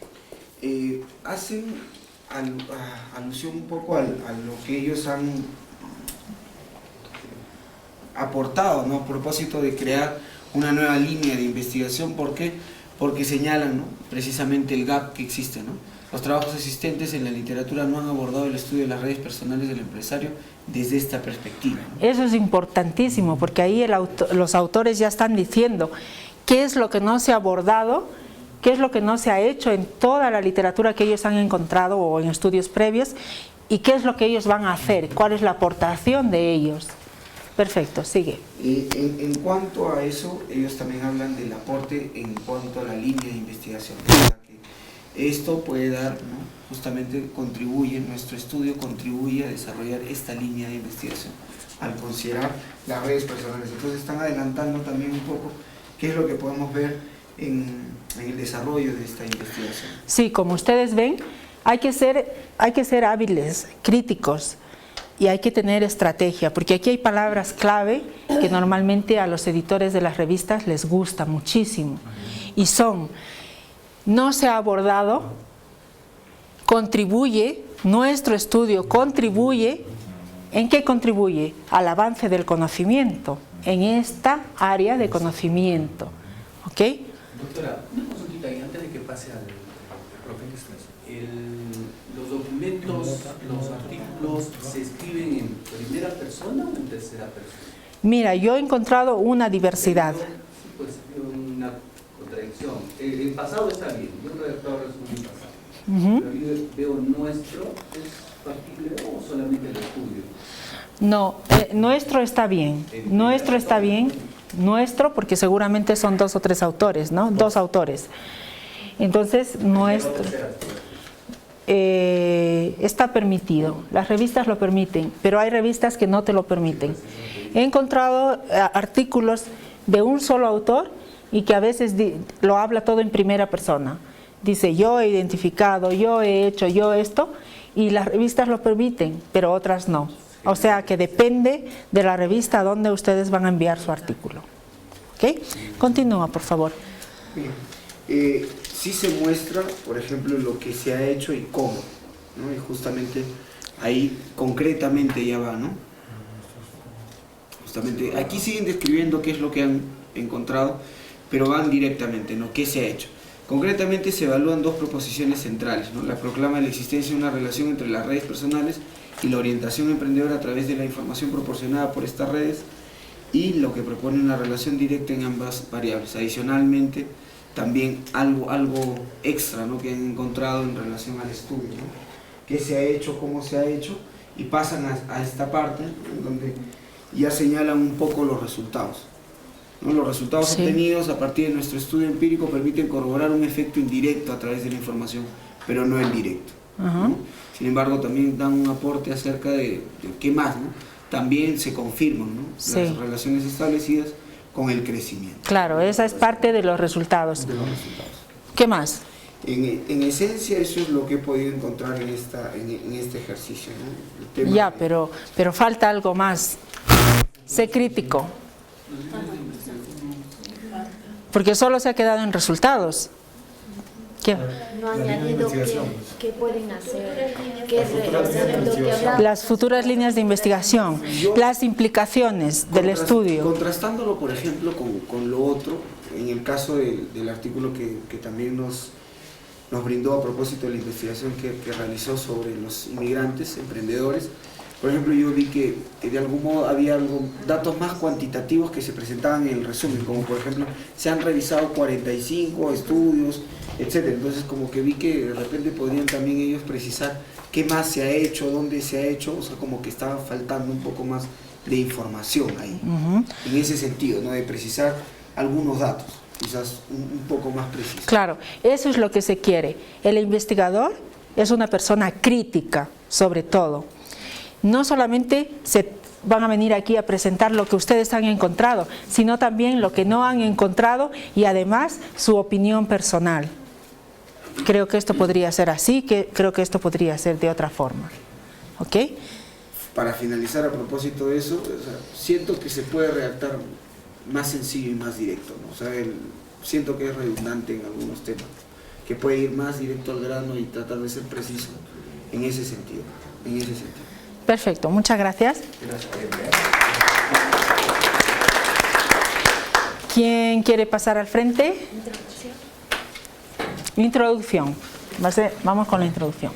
Speaker 9: hacen alusión un poco a lo que ellos han aportado, ¿no?, a propósito de crear una nueva línea de investigación. ¿Por qué? Porque señalan, ¿no?, precisamente el gap que existe, ¿no? Los trabajos existentes en la literatura no han abordado el estudio de las redes personales del empresario desde esta perspectiva, ¿no?
Speaker 1: Eso es importantísimo, porque ahí los autores ya están diciendo qué es lo que no se ha abordado, qué es lo que no se ha hecho en toda la literatura que ellos han encontrado o en estudios previos, y qué es lo que ellos van a hacer, cuál es la aportación de ellos. Perfecto, sigue.
Speaker 9: En cuanto a eso, ellos también hablan del aporte en cuanto a la línea de investigación, esto puede dar, ¿no? Justamente nuestro estudio contribuye a desarrollar esta línea de investigación al considerar las redes personales. Entonces están adelantando también un poco qué es lo que podemos ver en el desarrollo de esta investigación.
Speaker 1: Sí, como ustedes ven, hay que ser hábiles, críticos, y hay que tener estrategia, porque aquí hay palabras clave que normalmente a los editores de las revistas les gusta muchísimo, y son: no se ha abordado, contribuye, nuestro estudio contribuye. ¿En qué contribuye? Al avance del conocimiento, en esta área de conocimiento. ¿Ok?
Speaker 11: Doctora, una consultita ahí antes de que pase al profe. Los documentos, los artículos, ¿se escriben en primera persona o en tercera persona?
Speaker 1: Mira, yo he encontrado una diversidad.
Speaker 11: Sí, pues una contradicción. El pasado está bien, yo he redactado resumen pasado. Pero yo veo nuestro, ¿es factible o solamente el estudio?
Speaker 1: No, nuestro está bien, nuestro porque seguramente son 2 o 3 autores, ¿no? 2 autores. Entonces, nuestro está permitido, las revistas lo permiten, pero hay revistas que no te lo permiten. He encontrado artículos de un solo autor y que a veces lo habla todo en primera persona. Dice: yo he identificado, yo he hecho, yo esto, y las revistas lo permiten, pero otras no. O sea que depende de la revista a donde ustedes van a enviar su artículo. ¿Ok? Continúa, por favor.
Speaker 9: Bien. Sí se muestra, por ejemplo, lo que se ha hecho y cómo, ¿no? Y justamente ahí concretamente ya va, ¿no? Justamente aquí siguen describiendo qué es lo que han encontrado, pero van directamente, ¿no? ¿Qué se ha hecho? Concretamente se evalúan 2 proposiciones centrales, ¿no? La proclama de la existencia de una relación entre las redes personales y la orientación emprendedora a través de la información proporcionada por estas redes, y lo que propone una relación directa en ambas variables. Adicionalmente, también algo extra, ¿no? Que han encontrado en relación al estudio, ¿no? ¿Qué se ha hecho, cómo se ha hecho? Y pasan a esta parte, ¿no? Donde ya señalan un poco los resultados, ¿no? Los resultados obtenidos a partir de nuestro estudio empírico permiten corroborar un efecto indirecto a través de la información, pero no el directo, ¿no? Sin embargo, también dan un aporte acerca de qué más, ¿no? También se confirman, ¿no? Las relaciones establecidas con el crecimiento.
Speaker 1: Claro, esa es parte de los resultados. ¿Qué más?
Speaker 9: En esencia, eso es lo que he podido encontrar en este ejercicio, ¿no?
Speaker 1: Ya, pero falta algo más. Sé crítico. Porque solo se ha quedado en resultados. ¿Qué?
Speaker 3: No ha añadido qué pueden hacer,
Speaker 1: las futuras líneas de investigación, las implicaciones del estudio.
Speaker 9: Contrastándolo, por ejemplo, con lo otro, en el caso del artículo que también nos brindó a propósito de la investigación que realizó sobre los inmigrantes, emprendedores, por ejemplo, yo vi que de algún modo había datos más cuantitativos que se presentaban en el resumen, como por ejemplo, se han revisado 45 estudios, etc. Entonces como que vi que de repente podrían también ellos precisar qué más se ha hecho, dónde se ha hecho, o sea, como que estaba faltando un poco más de información ahí, en ese sentido, ¿no? De precisar algunos datos, quizás un poco más precisos.
Speaker 1: Claro, eso es lo que se quiere. El investigador es una persona crítica, sobre todo. No solamente se van a venir aquí a presentar lo que ustedes han encontrado, sino también lo que no han encontrado y además su opinión personal. Creo que esto podría ser así, creo que esto podría ser de otra forma. ¿Ok?
Speaker 9: Para finalizar, a propósito de eso, o sea, siento que se puede redactar más sencillo y más directo, ¿no? O sea, siento que es redundante en algunos temas, que puede ir más directo al grano y tratar de ser preciso en ese sentido.
Speaker 1: Perfecto, muchas gracias. ¿Quién quiere pasar al frente? Introducción. Vamos con la introducción.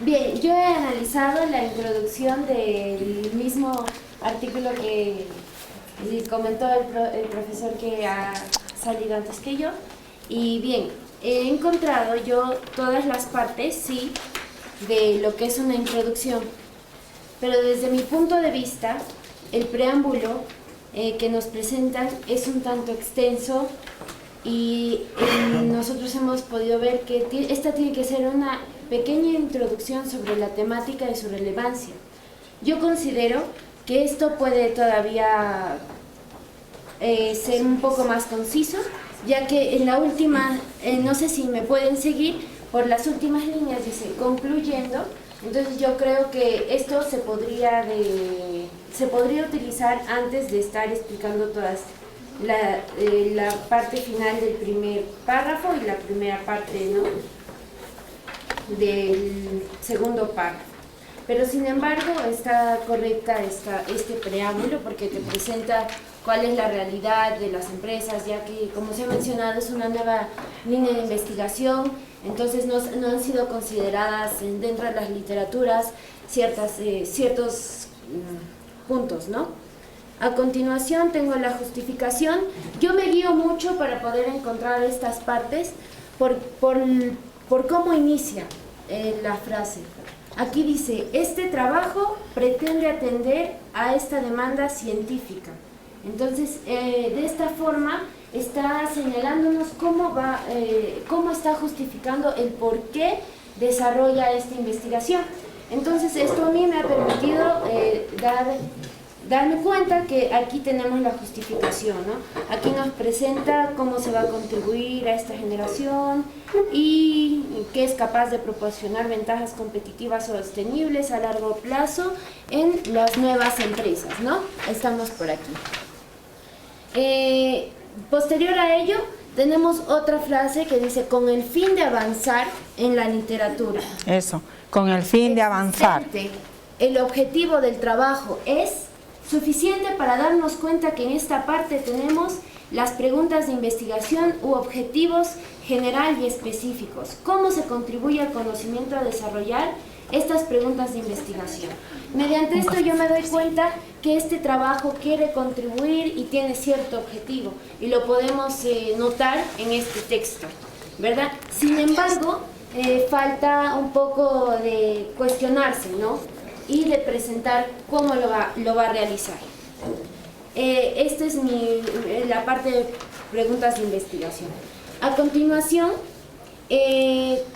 Speaker 3: Bien, yo he analizado la introducción del mismo artículo que comentó el profesor que ha salido antes que yo. Y bien, he encontrado yo todas las partes, sí, de lo que es una introducción. Pero desde mi punto de vista, el preámbulo que nos presentan es un tanto extenso y nosotros hemos podido ver que esta tiene que ser una pequeña introducción sobre la temática y su relevancia. Yo considero que esto puede todavía ser un poco más conciso, ya que en la última, no sé si me pueden seguir, por las últimas líneas dice concluyendo. Entonces yo creo que esto se podría utilizar antes de estar explicando todas la parte final del primer párrafo y la primera parte, ¿no?, del segundo párrafo. Pero sin embargo está correcta este preámbulo porque te presenta cuál es la realidad de las empresas, ya que, como se ha mencionado, es una nueva línea de investigación, entonces no han sido consideradas dentro de las literaturas ciertos puntos, ¿no? A continuación tengo la justificación. Yo me guío mucho para poder encontrar estas partes por cómo inicia la frase. Aquí dice, este trabajo pretende atender a esta demanda científica. Entonces, de esta forma está señalándonos cómo está justificando el por qué desarrolla esta investigación. Entonces, esto a mí me ha permitido darme cuenta que aquí tenemos la justificación, ¿no? Aquí nos presenta cómo se va a contribuir a esta generación y que es capaz de proporcionar ventajas competitivas sostenibles a largo plazo en las nuevas empresas, ¿no? Estamos por aquí. Posterior a ello, tenemos otra frase que dice, con el fin de avanzar en la literatura.
Speaker 1: Eso, con el fin de avanzar.
Speaker 3: El objetivo del trabajo es suficiente para darnos cuenta que en esta parte tenemos las preguntas de investigación u objetivos general y específicos. ¿Cómo se contribuye al conocimiento a desarrollar estas preguntas de investigación? Mediante esto yo me doy cuenta que este trabajo quiere contribuir y tiene cierto objetivo y lo podemos notar en este texto, ¿verdad? Sin embargo, falta un poco de cuestionarse, ¿no?, y de presentar cómo lo va a realizar. Esta es la parte de preguntas de investigación. A continuación,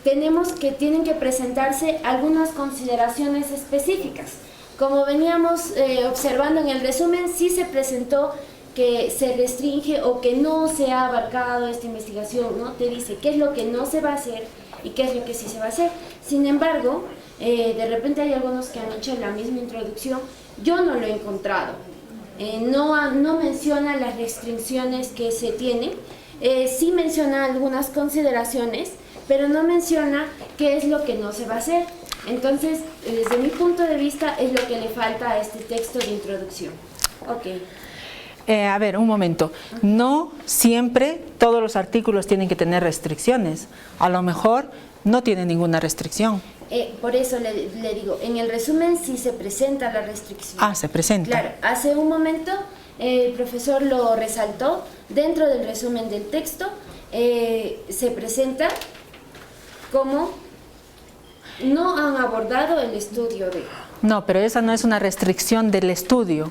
Speaker 3: tenemos que tienen que presentarse algunas consideraciones específicas. Como veníamos observando en el resumen, sí se presentó que se restringe o que no se ha abarcado esta investigación, ¿no? Te dice qué es lo que no se va a hacer y qué es lo que sí se va a hacer. Sin embargo, de repente hay algunos que han hecho la misma introducción, yo no lo he encontrado. No menciona las restricciones que se tienen, sí menciona algunas consideraciones, pero no menciona qué es lo que no se va a hacer. Entonces, desde mi punto de vista, es lo que le falta a este texto de introducción. Ok.
Speaker 1: A ver, un momento. No siempre todos los artículos tienen que tener restricciones. A lo mejor no tiene ninguna restricción.
Speaker 3: Por eso le digo, en el resumen sí se presenta la restricción.
Speaker 1: Ah, se presenta.
Speaker 3: Claro, hace un momento el profesor lo resaltó, dentro del resumen del texto se presenta como no han abordado el estudio de...
Speaker 1: No, pero esa no es una restricción del estudio.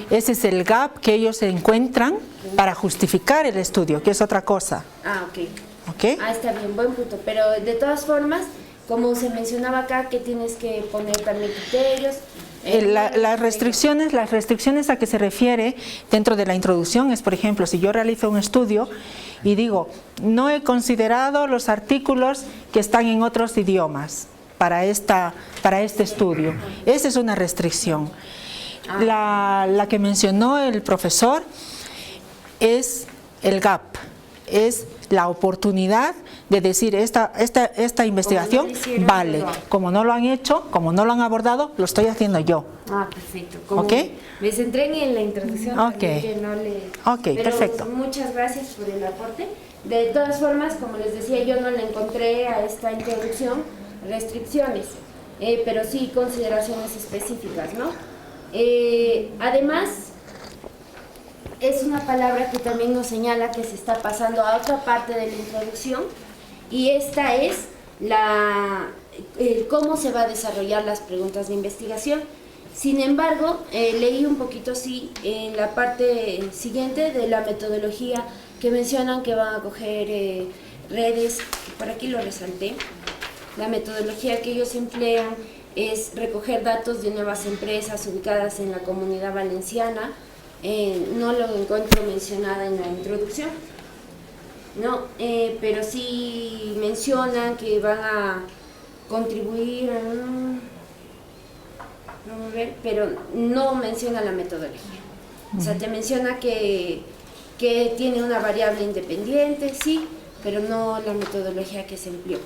Speaker 1: Ese es el gap que ellos se encuentran para justificar el estudio, que es otra cosa.
Speaker 3: Ah, ok.
Speaker 1: ¿Ok?
Speaker 3: Ah, está bien, buen punto. Pero de todas formas, como se mencionaba acá, que tienes que poner también criterios.
Speaker 1: Las restricciones a que se refiere dentro de la introducción es, por ejemplo, si yo realizo un estudio y digo, no he considerado los artículos que están en otros idiomas para este estudio. Esa es una restricción. La que mencionó el profesor es el gap, es la oportunidad de decir esta investigación vale, como no lo han hecho, como no lo han abordado, lo estoy haciendo yo.
Speaker 3: Ah, perfecto. Como
Speaker 1: ¿Okay?
Speaker 3: Me centré en la introducción, que no le...
Speaker 1: Pero
Speaker 3: perfecto. Muchas gracias por el aporte. De todas formas, como les decía, yo no le encontré a esta introducción restricciones, pero sí consideraciones específicas, ¿no? Además, es una palabra que también nos señala que se está pasando a otra parte de la introducción, y esta es cómo se va a desarrollar las preguntas de investigación. Sin embargo, leí un poquito sí en la parte siguiente de la metodología que mencionan que van a coger redes, por aquí lo resalté. La metodología que ellos emplean es recoger datos de nuevas empresas ubicadas en la Comunidad Valenciana. No lo encuentro mencionada en la introducción, no, pero sí mencionan que van a contribuir a... Vamos a ver, pero no menciona la metodología. O sea, te menciona que tiene una variable independiente, sí, pero no la metodología que se empleó.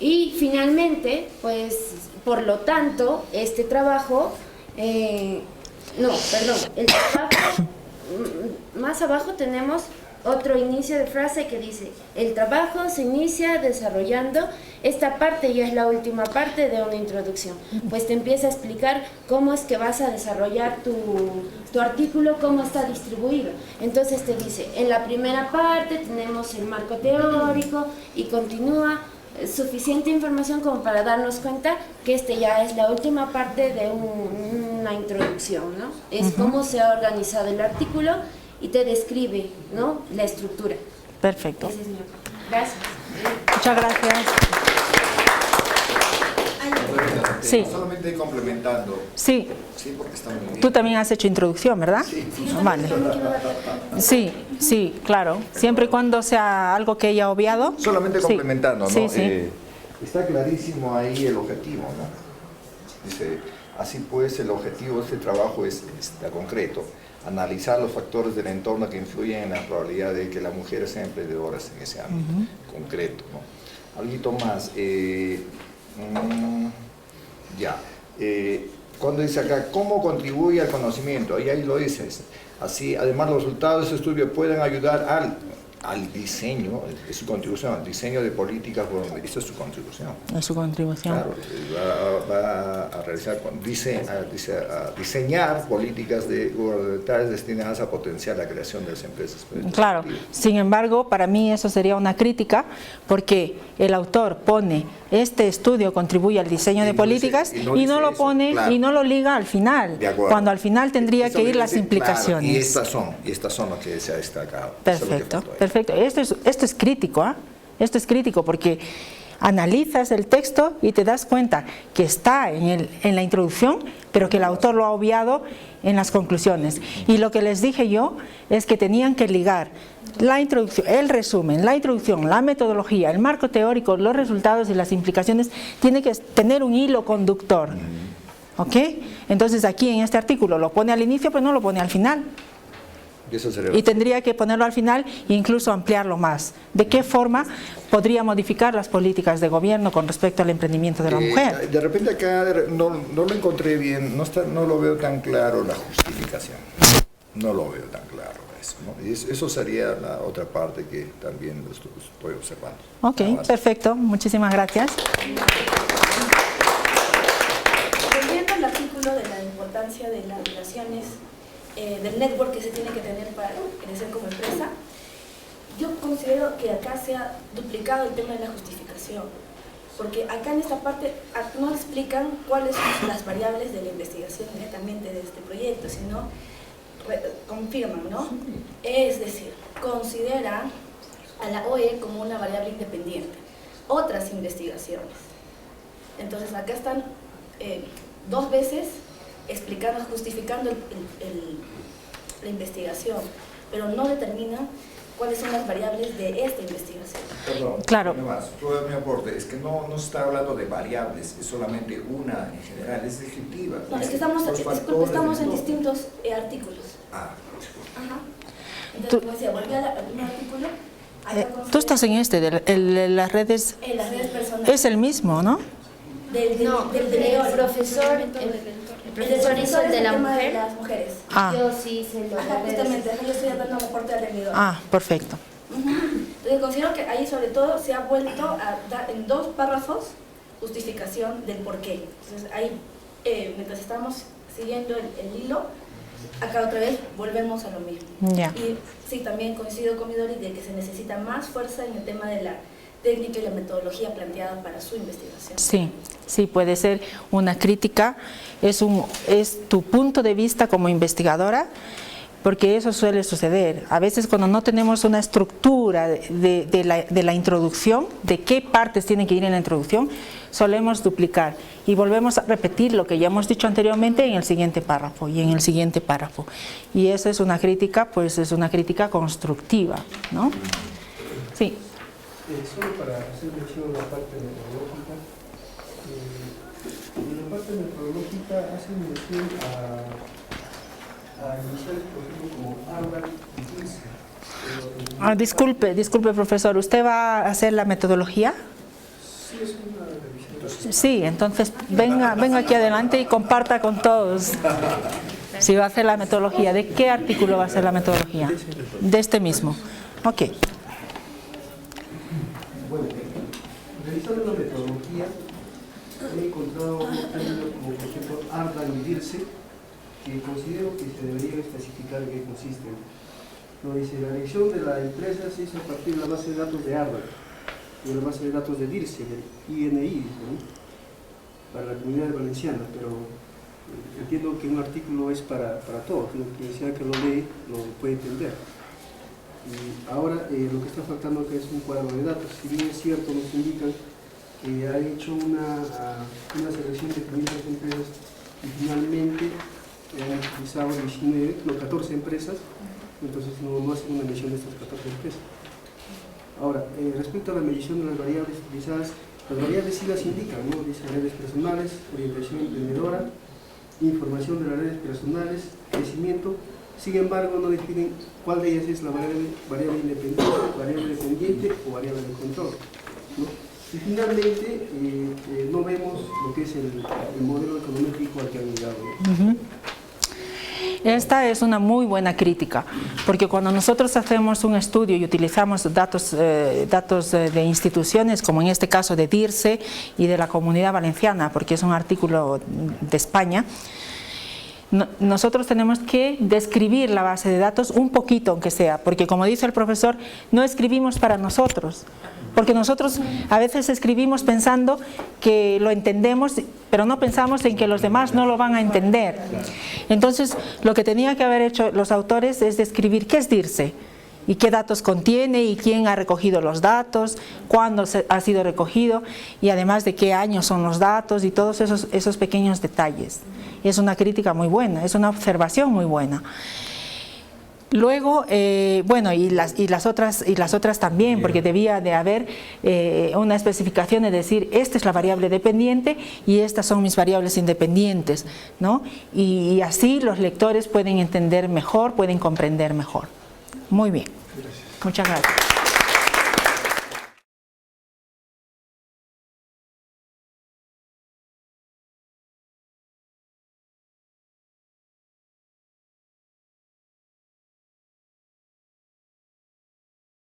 Speaker 3: Y finalmente, pues, por lo tanto, este trabajo, el trabajo, más abajo tenemos otro inicio de frase que dice, el trabajo se inicia desarrollando, esta parte ya es la última parte de una introducción, pues te empieza a explicar cómo es que vas a desarrollar tu artículo, cómo está distribuido. Entonces te dice, en la primera parte tenemos el marco teórico y continúa suficiente información como para darnos cuenta que ya es la última parte de una introducción, ¿no? Es cómo se ha organizado el artículo y te describe, ¿no?, la estructura.
Speaker 1: Perfecto.
Speaker 3: Ese es mi aporte. Gracias.
Speaker 1: Muchas gracias. Sí.
Speaker 6: Solamente complementando.
Speaker 1: Sí.
Speaker 6: Sí, porque está muy bien.
Speaker 1: Tú también has hecho introducción, ¿verdad?
Speaker 6: Sí.
Speaker 1: Vale. Sí, sí, claro. Siempre y cuando sea algo que haya obviado.
Speaker 6: Solamente complementando, ¿no?
Speaker 1: Sí, sí.
Speaker 6: Está clarísimo ahí el objetivo, ¿no? Dice, así pues, el objetivo de este trabajo está concreto. Analizar los factores del entorno que influyen en la probabilidad de que las mujeres sean emprendedoras en ese ámbito concreto, ¿no? Algo más. Cuando dice acá, ¿cómo contribuye al conocimiento? Ahí lo dices. Así, además, los resultados de este estudio pueden ayudar al diseño, es su contribución, al diseño de políticas, bueno, esa es su contribución.
Speaker 1: Es su contribución.
Speaker 6: Claro, va a realizar, a diseñar políticas gubernamentales destinadas a potenciar la creación de las empresas.
Speaker 1: Claro, sin embargo, para mí eso sería una crítica, porque el autor pone, este estudio contribuye al diseño de políticas, y no lo pone, claro, y no lo liga al final, cuando al final tendría que ir las implicaciones.
Speaker 6: Claro, y estas son las que se ha destacado.
Speaker 1: Perfecto, perfecto. Esto es crítico, ¿eh? Esto es crítico porque analizas el texto y te das cuenta que está en la introducción, pero que el autor lo ha obviado en las conclusiones. Y lo que les dije yo es que tenían que ligar la introducción, el resumen, la introducción, la metodología, el marco teórico, los resultados y las implicaciones, tiene que tener un hilo conductor. ¿Ok? Entonces aquí en este artículo lo pone al inicio, pero no lo pone al final. Y tendría que ponerlo al final e incluso ampliarlo más. ¿De qué forma podría modificar las políticas de gobierno con respecto al emprendimiento de la mujer?
Speaker 6: De repente acá no lo encontré bien, no lo veo tan claro la justificación. No lo veo tan claro eso, ¿no? Y eso sería la otra parte que también estoy observando.
Speaker 1: Ok, perfecto. Muchísimas gracias.
Speaker 5: Volviendo al artículo de la importancia de las relaciones, del network que se tiene que tener para crecer como empresa, yo considero que acá se ha duplicado el tema de la justificación, porque acá en esta parte no explican cuáles son las variables de la investigación directamente de este proyecto, sino confirman, ¿no? Es decir, consideran a la OE como una variable independiente, otras investigaciones. Entonces acá están dos veces explicando, justificando la investigación, pero no determinan cuáles son las variables de esta investigación.
Speaker 6: Perdón,
Speaker 1: claro.
Speaker 6: Todo mi aporte es que no se está hablando de variables, es solamente una en general, es descriptiva.
Speaker 5: No, es que estamos en distintos artículos.
Speaker 6: Ah,
Speaker 5: ajá. Entonces, como decía, volví al primer artículo.
Speaker 1: Tú estás en las redes.
Speaker 5: En las redes personales.
Speaker 1: Es el mismo, ¿no?
Speaker 3: El profesor hizo el de la mujer.
Speaker 5: De las mujeres.
Speaker 3: Yo sí hice lo
Speaker 5: de justamente, yo estoy dando un aporte al rendidor.
Speaker 1: Perfecto.
Speaker 5: Entonces considero que ahí sobre todo se ha vuelto a dar en 2 párrafos justificación del por qué. Entonces ahí, mientras estamos siguiendo el hilo, acá otra vez volvemos a lo mismo.
Speaker 1: Ya.
Speaker 5: Y sí, también coincido con Midori de que se necesita más fuerza en el tema de técnica y la metodología planteada para su investigación.
Speaker 1: Sí, sí, puede ser una crítica, es tu punto de vista como investigadora, porque eso suele suceder. A veces cuando no tenemos una estructura de la introducción, de qué partes tienen que ir en la introducción, solemos duplicar y volvemos a repetir lo que ya hemos dicho anteriormente en el siguiente párrafo y en el siguiente párrafo. Y eso es una crítica, pues es una crítica constructiva, ¿no? Sí.
Speaker 7: Solo para hacer mención a la parte metodológica, en la parte metodológica hacen mención a iniciales, por ejemplo, como Ardan y Dilse.
Speaker 1: Disculpe, profesor, ¿usted va a hacer la metodología?
Speaker 7: Sí, es una revisión.
Speaker 1: Sí, entonces venga aquí adelante y comparta con todos. Si va a hacer la metodología, ¿de qué artículo va a hacer la metodología? De este mismo. Ok.
Speaker 7: Bueno, revisando la metodología, he encontrado un término como, por ejemplo, Ardan y Dilse, que considero que se debería especificar en qué consisten. Lo dice, la elección de la empresa se hizo a partir de la base de datos de Ardan y de la base de datos de Dilse, del INI, ¿no? Para la comunidad valenciana, pero entiendo que un artículo es para todos, ¿no? Quien sea que lo lee lo puede entender. Y ahora lo que está faltando acá es un cuadro de datos. Si bien es cierto, nos indican que ha hecho una selección de 500 empresas y finalmente han utilizado 14 empresas, entonces no hacen una medición de estas 14 empresas. Ahora, respecto a la medición de las variables utilizadas, las variables sí las indican, ¿no? Dice redes personales, orientación emprendedora, información de las redes personales, crecimiento. Sin embargo, no definen cuál de ellas es la variable independiente, variable dependiente o variable de control, ¿no? Y finalmente, no vemos lo que es el modelo econométrico al que han llegado, ¿no?
Speaker 1: Esta es una muy buena crítica, porque cuando nosotros hacemos un estudio y utilizamos datos de instituciones, como en este caso de DIRSE y de la Comunidad Valenciana, porque es un artículo de España, nosotros tenemos que describir la base de datos un poquito, aunque sea, porque como dice el profesor, no escribimos para nosotros, porque nosotros a veces escribimos pensando que lo entendemos, pero no pensamos en que los demás no lo van a entender. Entonces, lo que tenían que haber hecho los autores es describir qué es DIRSE y qué datos contiene y quién ha recogido los datos, cuándo ha sido recogido y además de qué años son los datos y todos esos pequeños detalles. Es una crítica muy buena, es una observación muy buena. Luego, bueno, y las otras también, porque debía de haber una especificación de decir, esta es la variable dependiente y estas son mis variables independientes, ¿no? Y así los lectores pueden entender mejor, pueden comprender mejor. Muy bien. Muchas gracias.